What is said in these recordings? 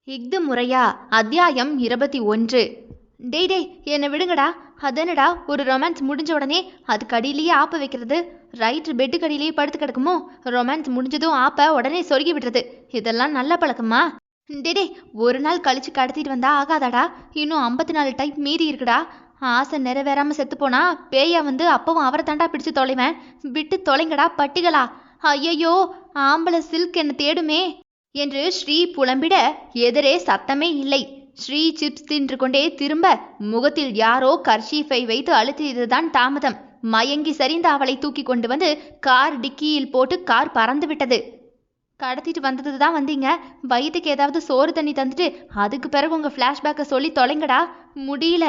இஃது முறையா அத்தியாயம் 21. டேய் டேய் என்னை விடுங்கடா. அதனடா ஒரு ரொமான்ஸ் முடிஞ்ச உடனே அதுக்கு அடியிலேயே ஆப்ப வைக்கிறது. ரைட் பெட்டுக்கு அடியிலேயே படுத்து கிடக்குமோ, ரொமான்ஸ் முடிஞ்சதும் ஆப்ப உடனே சொருகி விடுறது. இதெல்லாம் நல்ல பழக்கமா? டே ஒரு நாள் கழிச்சு கடத்திட்டு வந்தா ஆகாதாடா? இன்னும் 54 டைப் மீதி இருக்குடா. ஆசை நிறைவேறாம செத்து போனா பேயா வந்து அப்பவும் அவரை தாண்டா பிடிச்சு தொலைவேன். விட்டு தொலைங்கடா பட்டிகளா. ஐயையோ, ஆம்பளை சில்க் என்ன தேடுமே என்று ஸ்ரீ புலம்பிட எதிரே சத்தமே இல்லை. ஸ்ரீ சிப்ஸ் தின்று கொண்டே திரும்ப முகத்தில் யாரோ கர்ஷீஃபை வைத்து அழுத்தியதுதான் தாமதம். மயங்கி சரிந்த அவளை தூக்கி கொண்டு வந்து கார் டிக்கியில் போட்டு கார் பறந்து விட்டது. கடத்திட்டு வந்தது தான் வந்தீங்க, வயிற்றுக்கு ஏதாவது சோறு தண்ணி தந்துட்டு அதுக்கு பிறகு உங்க ஃப்ளாஷ்பேக்கை சொல்லி தொலைங்கடா. முடியல,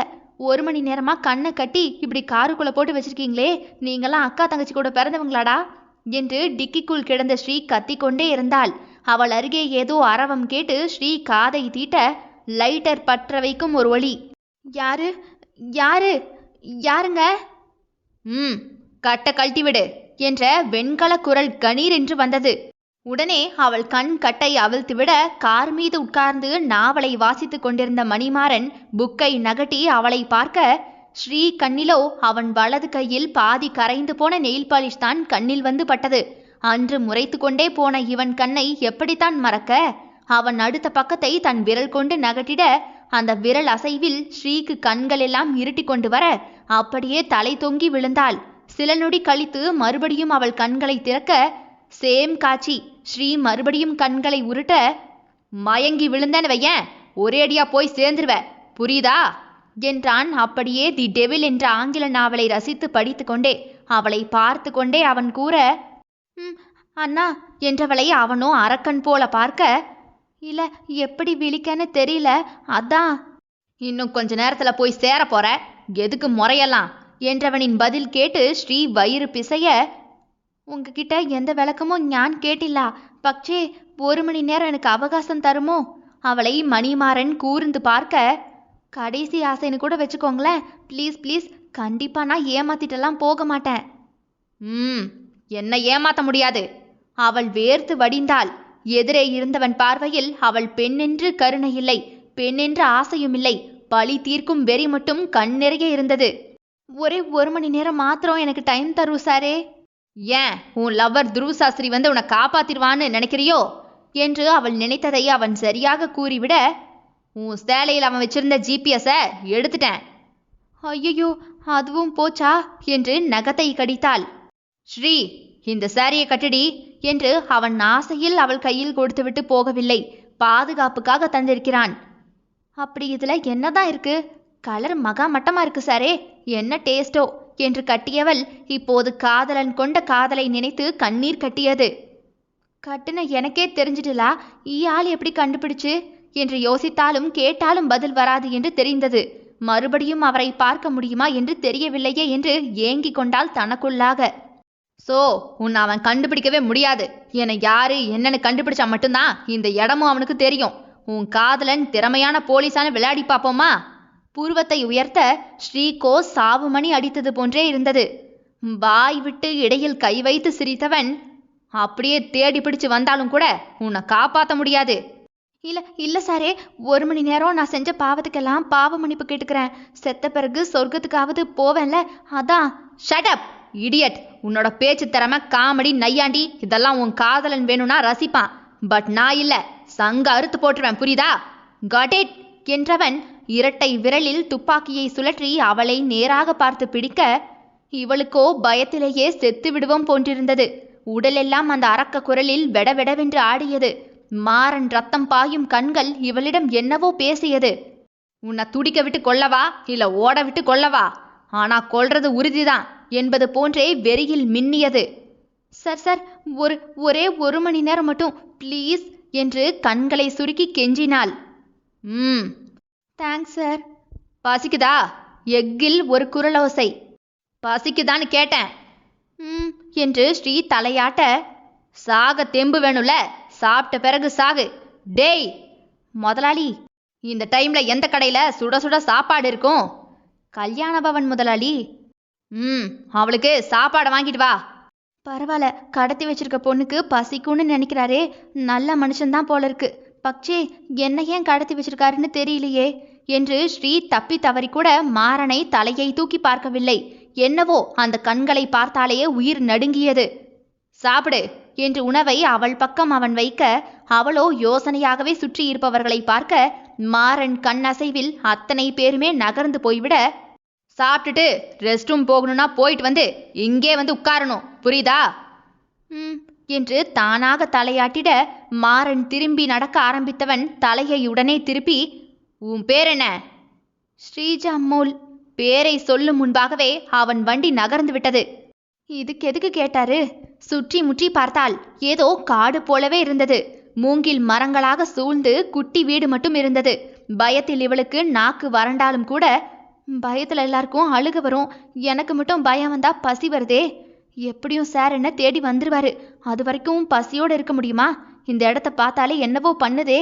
1 மணி நேரமா கண்ணை கட்டி இப்படி காருக்குள்ள போட்டு வச்சிருக்கீங்களே, நீங்களாம் அக்கா தங்கச்சி கூட பிறந்தவங்களாடா என்று டிக்கிக்குள் கிடந்த ஸ்ரீ கத்திக்கொண்டே இருந்தாள். அவள் அருகே ஏதோ அரவம் கேட்டு ஸ்ரீ காதை தீட்ட லைட்டர் பற்ற வைக்கும் ஒரு ஒளி. யாரு யாரு யாருங்க? கட்ட கழட்டிவிடு என்ற வெண்கல குரல் கணீர் என்று வந்தது. உடனே அவள் கண் கட்டை அவிழ்த்துவிட கார் மீது உட்கார்ந்து நாவலை வாசித்து கொண்டிருந்த மணிமாறன் புக்கை நகட்டி அவளை பார்க்க ஸ்ரீ கண்ணிலோ அவன் வலது கையில் பாதி கரைந்து போன நெயில் பாலிஷ் தான் கண்ணில் வந்து பட்டது. அன்று முறைத்து கொண்டே போன இவன் கண்ணை எப்படித்தான் மறக்க? அவன் அடுத்த பக்கத்தை தன் விரல் கொண்டு நகட்டிட அந்த விரல் அசைவில் ஸ்ரீக்கு கண்கள் எல்லாம் இருட்டி கொண்டு வர அப்படியே தலை தொங்கி விழுந்தாள். சில நொடி கழித்து மறுபடியும் அவள் கண்களை திறக்க சேம் காட்சி. ஸ்ரீ மறுபடியும் கண்களை உருட்ட, மயங்கி விழுந்தேன்னு வையன், ஒரே அடியா போய் சேர்ந்துருவ, புரியுதா என்றான். அப்படியே தி டெவில் என்ற ஆங்கில நாவலை ரசித்து படித்து கொண்டே அவளை பார்த்து கொண்டே அவன் கூற, அண்ணா என்றவளை அவனோ அரக்கன் போல பார்க்க, இல்ல எப்படி விழிக்கன்னு தெரியல, அதான். இன்னும் கொஞ்ச நேரத்துல போய் சேர போற, எதுக்கு முறையெல்லாம் என்றவனின் பதில் கேட்டு ஸ்ரீ வயிறு பிசைய, உங்ககிட்ட எந்த விளக்கமும் ஞான் கேட்டில்லா, பக்ஷே 1 மணி நேரம் எனக்கு அவகாசம் தருமோ? அவளை மணிமாறன் கூர்ந்து பார்க்க, கடைசி ஆசைன்னு கூட வச்சுக்கோங்களேன், ப்ளீஸ் ப்ளீஸ், கண்டிப்பா நான் ஏமாத்திட்டெல்லாம் போக மாட்டேன். என்ன ஏமாத்த முடியாது. அவள் வேர்த்து வடிந்தாள். எதிரே இருந்தவன் பார்வையில் அவள் பெண்ணென்று கருணை இல்லை, பெண்ணென்று ஆசையும் இல்லை, பழி தீர்க்கும் வெறி மட்டும் கண் நிறைய இருந்தது. ஒரே 1 மணி நேரம் மாத்திரம் எனக்கு டைம் தரும் சாரே. ஏன் உன் லவ்வர் துருவ சாஸ்திரி வந்து உன்னை காப்பாத்திடுவான்னு நினைக்கிறியோ என்று அவள் நினைத்ததை அவன் சரியாக கூறிவிட, உன் சேலையில் அவன் வச்சிருந்த ஜிபிஎஸை எடுத்துட்டேன். ஐயோ, அதுவும் போச்சா என்று நகத்தை கடித்தாள். ஸ்ரீ, இந்த சாரியை கட்டடி என்று அவன் ஆசையில் அவள் கையில் கொடுத்துவிட்டு போகவில்லை, பாதுகாப்புக்காக தந்திருக்கிறான். அப்படி இதுல என்னதான் இருக்கு? கலர் மகா மட்டமா இருக்கு சாரே, என்ன டேஸ்டோ என்று கட்டியவள் இப்போது காதலன் கொண்ட காதலை நினைத்து கண்ணீர் கட்டியது. கட்டுன எனக்கே தெரிஞ்சிட்டுலா, ஆள் எப்படி கண்டுபிடிச்சு என்று யோசித்தாலும் கேட்டாலும் பதில் வராது என்று தெரிந்தது. மறுபடியும் அவரை பார்க்க முடியுமா என்று தெரியவில்லையே என்று ஏங்கிக் கொண்டாள் தனக்குள்ளாக. உன்னை அவன் கண்டுபிடிக்கவே முடியாது. என்னை யாரு என்னன்னு கண்டுபிடிச்சா மட்டும்தான் இந்த இடமும் அவனுக்கு தெரியும். உன் காதலன் திறமையான போலீஸான விளையாடி பார்ப்போமா? பூர்வத்தை உயர்த்த ஸ்ரீகோ சாவு மணி அடித்தது போன்றே இருந்தது. வாய் விட்டு இடையில் கை வைத்து சிரித்தவன், அப்படியே தேடி பிடிச்சு வந்தாலும் கூட உன்னை காப்பாற்ற முடியாது. இல்ல சாரே, 1 மணி நேரம் நான் செஞ்ச பாவத்துக்கெல்லாம் பாவ மன்னிப்பு கேட்டுக்கிறேன். செத்த பிறகு சொர்க்கத்துக்காவது போவேன்ல, அதான். Shut up idiot. உன்னோட பேச்சு திறமை, காமெடி, நையாண்டி இதெல்லாம் உன் காதலன் வேணும்னா ரசிப்பான். பட் நான் இல்ல, சங்க அறுத்து போட்டுருவேன், புரியுதா? காட் இட் என்றவன் இரட்டை விரலில் துப்பாக்கியை சுழற்றி அவளை நேராக பார்த்து பிடிக்க, இவளுக்கோ பயத்திலேயே செத்து விடுவோம் போன்றிருந்தது. உடலெல்லாம் அந்த அரக்க குரலில் வெடவெடவென்று ஆடியது. மாறன் ரத்தம் பாயும் கண்கள் இவளிடம் என்னவோ பேசியது. உன்னை துடிக்க விட்டு கொல்லவா இல்ல ஓட விட்டு கொல்லவா, ஆனா கொல்றது உறுதிதான் என்பது போன்றே வெறியில் மின்னியது. சார், ஒரே 1 மணி நேரம் மட்டும் ப்ளீஸ் என்று கண்களை சுருக்கி கெஞ்சினாள். Thanks sir. பசிக்குதா? எக்கில் ஒரு குரலோசை. பசிக்குதான்னு கேட்டேன் என்று ஸ்ரீ தலையாட்ட, சாக தெம்பு வேணும்ல, சாப்பிட்ட பிறகு சாகு. டேய் முதலாளி, இந்த டைம்ல எந்த கடையில சுட சுட சாப்பாடு இருக்கும்? கல்யாண பவன் முதலாளி. அவளுக்கு சாப்பாடை வாங்கிட்டு வா. பரவாயில்ல, கடத்தி வச்சிருக்க பொண்ணுக்கு பசிக்கும்னு நினைக்கிறாரே, நல்ல மனுஷன்தான் போல இருக்கு. பக்ஷே என்ன ஏன் கடத்தி வச்சிருக்காருன்னு தெரியலையே என்று ஸ்ரீ தப்பி தவறி கூட மாறனை தலையை தூக்கி பார்க்கவில்லை. என்னவோ அந்த கண்களை பார்த்தாலே உயிர் நடுங்கியது. சாப்பிடு என்று உணவை அவள் பக்கம் அவன் வைக்க அவளோ யோசனையாகவே சுற்றி இருப்பவர்களை பார்க்க மாறன் கண் அசைவில் அத்தனை பேருமே நகர்ந்து போய்விட, சாப்பிட்டுட்டு ரெஸ்ட் ரூம் போகணும்னா போயிட்டு வந்து இங்கே வந்து உட்காரணும், புரியுதா என்று தானாக தலையாட்டிட மாறன் திரும்பி நடக்க ஆரம்பித்தவன் தலையை உடனே திருப்பி, உன் பேர் என்ன? ஸ்ரீஜா அம்மோல். பேரை சொல்லும் முன்பாகவே அவன் வண்டி நகர்ந்து விட்டது. இதுக்கு எதுக்கு கேட்டாரு? சுற்றி முற்றி பார்த்தால் ஏதோ காடு போலவே இருந்தது. மூங்கில் மரங்களாக சூழ்ந்து குட்டி வீடு மட்டும் இருந்தது. பயத்தில் இவளுக்கு நாக்கு வறண்டாலும் கூட பயத்தில் எல்லாருக்கும் அழுக வரும். எனக்கு மட்டும் பயம் வந்தா பசி வருதே. எப்படியும் சார் என்ன தேடி வந்துருவாரு. அது வரைக்கும் பசியோடு இருக்க முடியுமா? இந்த இடத்த பார்த்தாலே என்னவோ பண்ணுதே.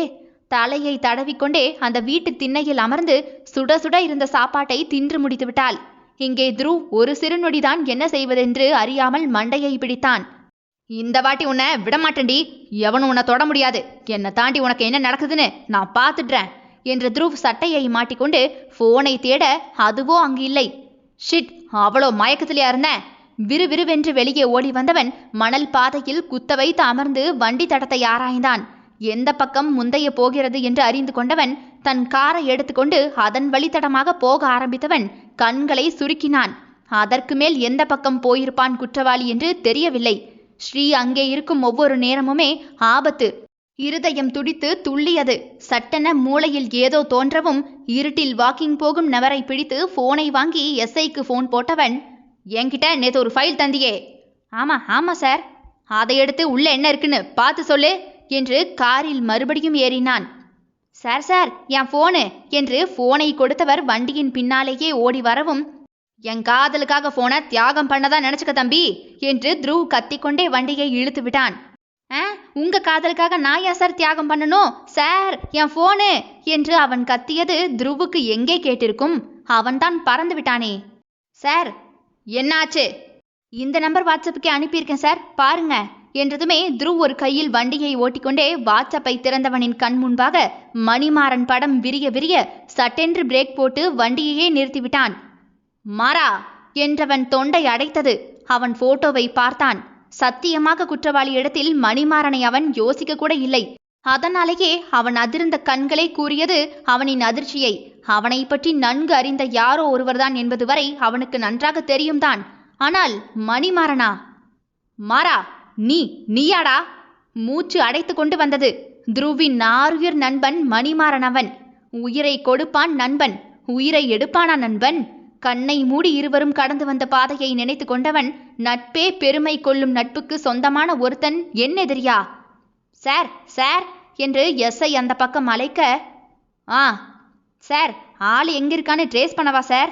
தலையை தடவிக்கொண்டே அந்த வீட்டு திண்ணையில் அமர்ந்து சுட சுட இருந்த சாப்பாட்டை தின்று முடித்து விட்டாள். இங்கே துருவ் ஒரு சிறுநொடிதான் என்ன செய்வதென்று அறியாமல் மண்டையை பிடித்தான். இந்த வாட்டி உன்னை விடமாட்டேன்டி. எவனும் உன்னை தொட முடியாது. என்னை தாண்டி உனக்கு என்ன நடக்குதுன்னு நான் பார்த்துடுறேன் என்று துருவ் சட்டையை மாட்டிக்கொண்டு போனை தேட அதுவோ அங்கு இல்லை. ஷிட், அவ்வளோ மயக்கத்திலேயா இருந்த? விறுவிறுவென்று வெளியே ஓடி வந்தவன் மணல் பாதையில் குத்த வைத்து அமர்ந்து வண்டி தடத்தை ஆராய்ந்தான். எந்த பக்கம் முந்தைய போகிறது என்று அறிந்து கொண்டவன் தன் காரை எடுத்துக்கொண்டு அதன் வழித்தடமாக போக ஆரம்பித்தவன் கண்களை சுருக்கினான். அதற்கு மேல் எந்த பக்கம் போயிருப்பான் குற்றவாளி என்று தெரியவில்லை. ஸ்ரீ அங்கே இருக்கும் ஒவ்வொரு நேரமுமே ஆபத்து. இருதயம் துடித்து துள்ளியது. சட்டென மூளையில் ஏதோ தோன்றவும் இருட்டில் வாக்கிங் போகும் நபரை பிடித்து போனை வாங்கி எஸ்ஐக்கு போன் போட்டவன், என்கிட்ட நேற்று ஒரு ஃபைல் தந்தியே. ஆமா சார். அதை எடுத்து உள்ள என்ன இருக்குன்னு பார்த்து சொல்லு என்று காரில் மறுபடியும் ஏறினான். சார் என் போனு என்று போனை கொடுத்தவர் வண்டியின் பின்னாலேயே ஓடி வரவும், என் காதலுக்காக போனை தியாகம் பண்ணதான் நினைச்சுக்க தம்பி என்று துருவ் கத்திக்கொண்டே வண்டியை இழுத்து விட்டான். உங்க காதலுக்காக நான் ஏன் சார் தியாகம் பண்ணணும்? சார் என் போனு என்று அவன் கத்தியது துருவுக்கு எங்கே கேட்டிருக்கும்? அவன்தான் பறந்து விட்டானே. சார் என்னாச்சு? இந்த நம்பர் வாட்ஸ்அப்புக்கு அனுப்பியிருக்கேன் சார், பாருங்க என்றதுமே துருவ் ஒரு கையில் வண்டியை ஓட்டிக்கொண்டே வாட்ஸ்அப்பை திறந்தவனின் கண் முன்பாக மணிமாறன் படம் விரிய விரிய சட்டென்று பிரேக் போட்டு வண்டியையே நிறுத்திவிட்டான். மாறா என்றவன் தொண்டை அடைத்தது. அவன் போட்டோவை பார்த்தான். சத்தியமாக குற்றவாளி இடத்தில் மணிமாறனை அவன் யோசிக்க கூட இல்லை. அதனாலேயே அவன் அதிர்ந்த கண்களை கூறியது அவனின் அதிர்ச்சியை. அவனை பற்றி நன்கு அறிந்த யாரோ ஒருவர்தான் என்பது வரை அவனுக்கு நன்றாக தெரியும் தான். ஆனால் மணிமாறனா? மாறா, நீயாடா? மூச்சு அடைத்து கொண்டு வந்தது. துருவின் நாருயிர் நண்பன் மணிமாறனவன். உயிரை கொடுப்பான் நண்பன், உயிரை எடுப்பானா நண்பன்? கண்ணை மூடி இருவரும் கடந்து வந்த பாதையை நினைத்து கொண்டவன், நட்பே பெருமை கொள்ளும் நட்புக்கு சொந்தமான ஒருத்தன் என் எதிரியா? சார் சார் என்று எஸ்ஐ அந்த பக்கம் அழைக்க, சார் ஆள் எங்க இருக்கான்னு ட்ரேஸ் பண்ணவா சார்?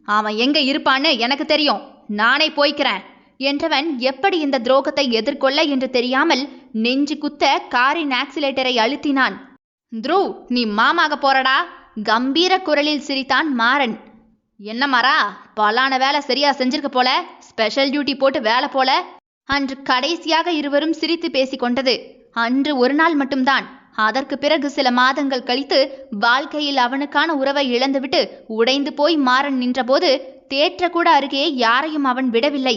அவன் எங்க இருப்பான்னு எனக்கு தெரியும், நானே போய்க்கிறேன் என்றவன் எப்படி இந்த துரோகத்தை எதிர்கொள்ள என்று தெரியாமல் நெஞ்சு குத்த காரின் ஆக்சிலேட்டரை அழுத்தினான். துருவ், நீ மாமாக போறடா கம்பீர குரலில் சிரித்தான் மாறன். என்ன மாறா, பலான வேலை சரியா செஞ்சிருக்க போல, ஸ்பெஷல் டியூட்டி போட்டு வேலை போல. அன்று கடைசியாக இருவரும் சிரித்து பேசிக்கொண்டது அன்று ஒரு நாள் மட்டும்தான். அதற்கு பிறகு சில மாதங்கள் கழித்து வாழ்க்கையில் அவனுக்கான உறவை இழந்துவிட்டு உடைந்து போய் மாறன் நின்றபோது தேற்ற கூட அருகே யாரையும் அவன் விடவில்லை.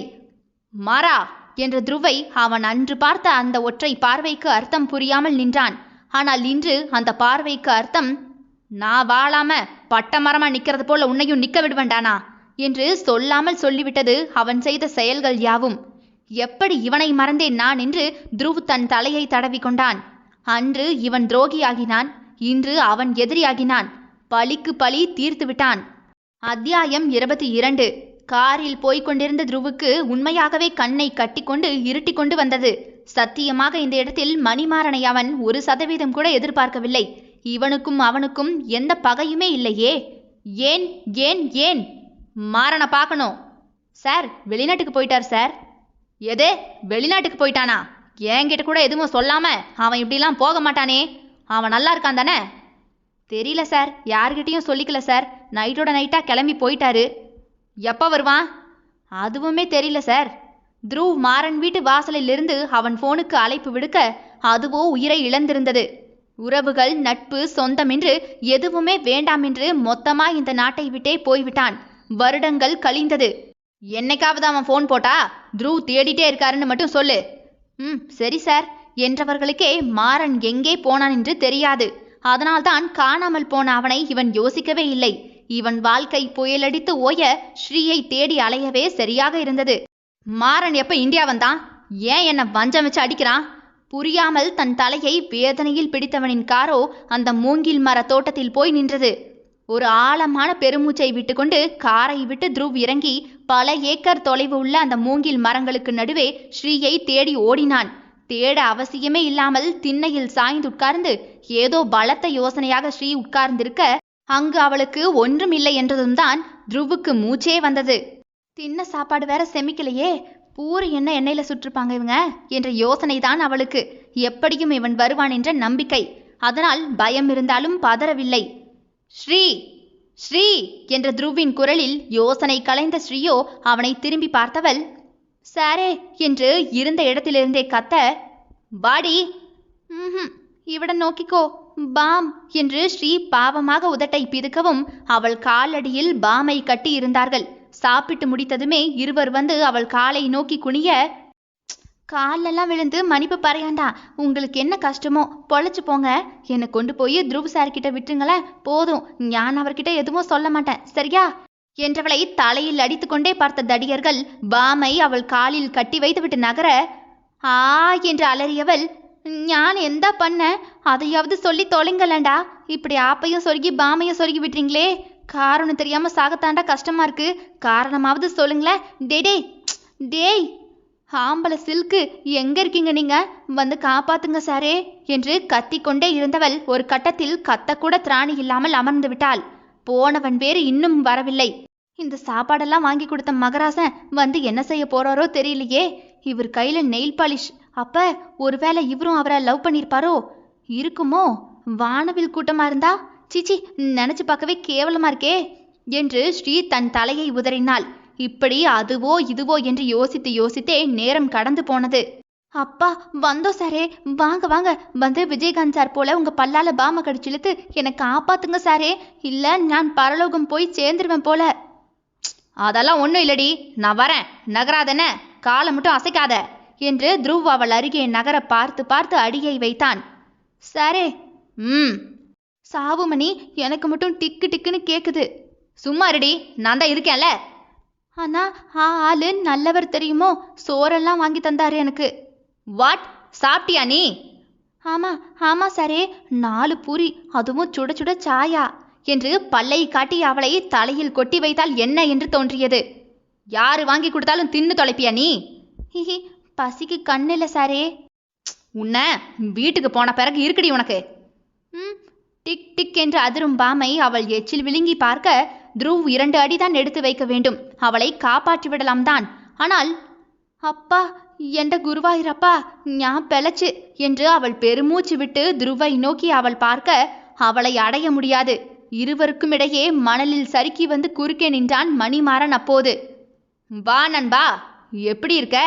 மாறா என்ற துருவை அவன் அன்று பார்த்த அந்த ஒற்றை பார்வைக்கு அர்த்தம் புரியாமல் நின்றான். ஆனால் இன்று அந்த பார்வைக்கு அர்த்தம், நான் வாழாம பட்ட மரமா நிக்கிறது போல உன்னையும் நிக்க விடுவேண்டானா என்று சொல்லாமல் சொல்லிவிட்டது அவன் செய்த செயல்கள் யாவும். எப்படி இவனை மறந்தேன் நான் என்று துருவ் தன் தலையை தடவி கொண்டான். அன்று இவன் துரோகியாகினான், இன்று அவன் எதிரியாகினான். பழிக்கு பழி தீர்த்து விட்டான். அத்தியாயம் 22. காரில் போய்கொண்டிருந்த துருவுக்கு உண்மையாகவே கண்ணை கட்டிக்கொண்டு இருட்டி கொண்டு வந்தது. சத்தியமாக இந்த இடத்தில் மணிமாறனை அவன் 1% கூட எதிர்பார்க்கவில்லை. இவனுக்கும் அவனுக்கும் எந்த பகையுமே இல்லையே. ஏன் ஏன் ஏன்? மாறனை பார்க்கணும். சார் வெளிநாட்டுக்கு போயிட்டார் சார். எது, வெளிநாட்டுக்கு போயிட்டானா? என்கிட்ட கூட எதுவும் சொல்லாம அவன் இப்படிலாம் போக மாட்டானே. அவன் நல்லா இருக்கான் தானே? தெரியல சார், யார்கிட்டையும் சொல்லிக்கல சார். நைட்டோட நைட்டா கிளம்பி போயிட்டாரு. எப்போ வருவான்? அதுவுமே தெரியல சார். துருவ் மாறன் வீட்டு வாசலிலிருந்து அவன் போனுக்கு அழைப்பு விடுக்க அதுவோ உயிரை இழந்திருந்தது. உறவுகள், நட்பு, சொந்தம் என்று எதுவுமே வேண்டாம் என்று மொத்தமா இந்த நாட்டை விட்டே போய்விட்டான். வருடங்கள் கழிந்தது. என்னைக்காவது அவன் போன் போட்டா த்ருவ் தேடிட்டே இருக்காருன்னு மட்டும் சொல்லு. சரி சார் என்றவர்களுக்கே மாறன் எங்கே போனான் என்று தெரியாது. அதனால்தான் காணாமல் போன அவனை இவன் யோசிக்கவே இல்லை. இவன் வாழ்க்கை புயலடித்து ஓய ஸ்ரீயை தேடி அலையவே சரியாக இருந்தது. மாறன் எப்ப இந்தியா வந்தான்? ஏன் என்ன வஞ்சம் வச்சு அடிக்கிறான்? புரியாமல் தன் தலையை வேதனையில் பிடித்தவனின் காரோ அந்த மூங்கில் மர தோட்டத்தில் போய் நின்றது. ஒரு ஆழமான பெருமூச்சை விட்டுக்கொண்டு காரை விட்டு த்ருவ் இறங்கி பல ஏக்கர் தொலைவு உள்ள அந்த மூங்கில் மரங்களுக்கு நடுவே ஸ்ரீயை தேடி ஓடினான். தேட அவசியமே இல்லாமல் திண்ணையில் சாய்ந்து உட்கார்ந்து ஏதோ பலத்த யோசனையாக ஸ்ரீ உட்கார்ந்திருக்க அங்கு அவளுக்கு ஒன்றும் இல்லை என்றதும் தான் த்ருவுக்கு மூச்சே வந்தது. தின்ன சாப்பாடு வேற செமிக்கலையே, பூரி என்ன எண்ணெயில சுற்றுப்பாங்க இவங்க என்ற யோசனை தான் அவளுக்கு. எப்படியும் இவன் வருவான் என்ற நம்பிக்கை. அதனால் பயம் இருந்தாலும் பதறவில்லை. ஸ்ரீ ஸ்ரீ என்ற த்ருவின் குரலில் யோசனை கலைந்த ஸ்ரீயோ அவனை திரும்பி பார்த்தவள் சாரே என்று இருந்த இடத்திலிருந்தே கத்த, பாடி இவட நோக்கிக்கோ பாம் என்று ஸ்ரீ பாவமாக உதட்டை பிதுக்கவும் அவள் காலடியில் பாமை கட்டி இருந்தார்கள். சாப்பிட்டு முடித்ததுமே இருவர் வந்து அவள் காலை நோக்கி குனிய, காலெல்லாம் விழுந்து மன்னிப்பு பறையாண்டா, உங்களுக்கு என்ன கஷ்டமோ பொழைச்சு போங்க, என்னை கொண்டு போய் த்ருவ் சார் கிட்ட விட்டுருங்களேன், போதும், நான் அவர்கிட்ட எதுவும் சொல்ல மாட்டேன், சரியா என்றவளை தலையில் அடித்து கொண்டே பார்த்த தடியர்கள் பாமை அவள் காலில் கட்டி வைத்துவிட்டு நகர, ஆ என்று அலறியவள், ஞான் எந்த பண்ண, அதையாவது சொல்லி தொலைங்களேண்டா, இப்படி ஆப்பையும் சொருகி பாமையும் சொருகி விட்டுறீங்களே, காரணம் தெரியாம சாகத்தாண்டா கஷ்டமா இருக்கு, காரணமாவது சொல்லுங்களேன். டேய் ஆம்பளை சில்கு எங்க இருக்கீங்க நீங்க, வந்து காப்பாத்துங்க சாரே என்று கத்திக்கொண்டே இருந்தவள் ஒரு கட்டத்தில் கத்தக்கூட திராணி இல்லாமல் அமர்ந்து விட்டாள். போனவன் வேறு இன்னும் வரவில்லை. இந்த சாப்பாடெல்லாம் வாங்கி கொடுத்த மகராசன் வந்து என்ன செய்ய போறாரோ தெரியலையே. இவர் கையில நெயில் பாலிஷ், அப்ப ஒருவேளை இவரும் அவரை லவ் பண்ணிருப்பாரோ? இருக்குமோ? வானவில் கூட்டமா இருந்தா சிச்சி நினைச்சு பார்க்கவே கேவலமா இருக்கே என்று ஸ்ரீ தன் தலையை உதறினாள். இப்படி அதுவோ இதுவோ என்று யோசித்து யோசித்தே நேரம் கடந்து போனது. அப்பா வந்தோ சாரே, வாங்க வாங்க, வந்து விஜயகாந்த் சார் போல உங்க பல்லால பாம கடிச்சு இழுத்து எனக்கு காப்பாத்துங்க சாரே, இல்ல நான் பரலோகம் போய் சேர்ந்துருவேன் போல. அதெல்லாம் ஒன்றும் இல்லடி, நான் வரேன், நகராதன, காலை மட்டும் அசைக்காத என்று த்ருவ் அவள் அருகே நகர பார்த்து பார்த்து அடியை வைத்தான். சாரே சாவுமணி, எனக்கு மட்டும் டிக்கு டிக்குன்னு கேக்குது. சும்மா இருடி, நான் தான் இருக்கேன்ல. ஆனா ஆளு நல்லவர் தெரியுமோ, சோறெல்லாம் வாங்கி தந்தாரு எனக்கு. வாட், சாப்பிட்டியா நீ? ஆமா சாரே, 4 பூரி, அதுவும் சுட சுட சாயா என்று பல்லை காட்டி அவளை தலையில் கொட்டி வைத்தால் என்ன என்று தோன்றியது. யாரு வாங்கி கொடுத்தாலும் தின்னு தொலைப்பியா நீ? ஹிஹி, பசிக்கு கண்ணில்ல சாரே. உன்ன வீட்டுக்கு போன பிறகு இருக்குடி உனக்கு. டிக் டிக் என்று அதிரும் பாமை அவள் எச்சில் விழுங்கி பார்க்க த்ருவ் 2 அடிதான் எடுத்து வைக்க வேண்டும். அவளை காப்பாற்றி விடலாம் தான். ஆனால் அப்பா என்ற குருவாயிரப்பா ஞான் பெலச்சு என்று அவள் பெருமூச்சு விட்டு த்ருவை நோக்கி அவள் பார்க்க அவளை அடைய முடியாது. இருவருக்கும் இடையே மணலில் சறுக்கி வந்து குறுக்கே நின்றான் மணிமாறன். அப்போது வா நண்பா, எப்படி இருக்க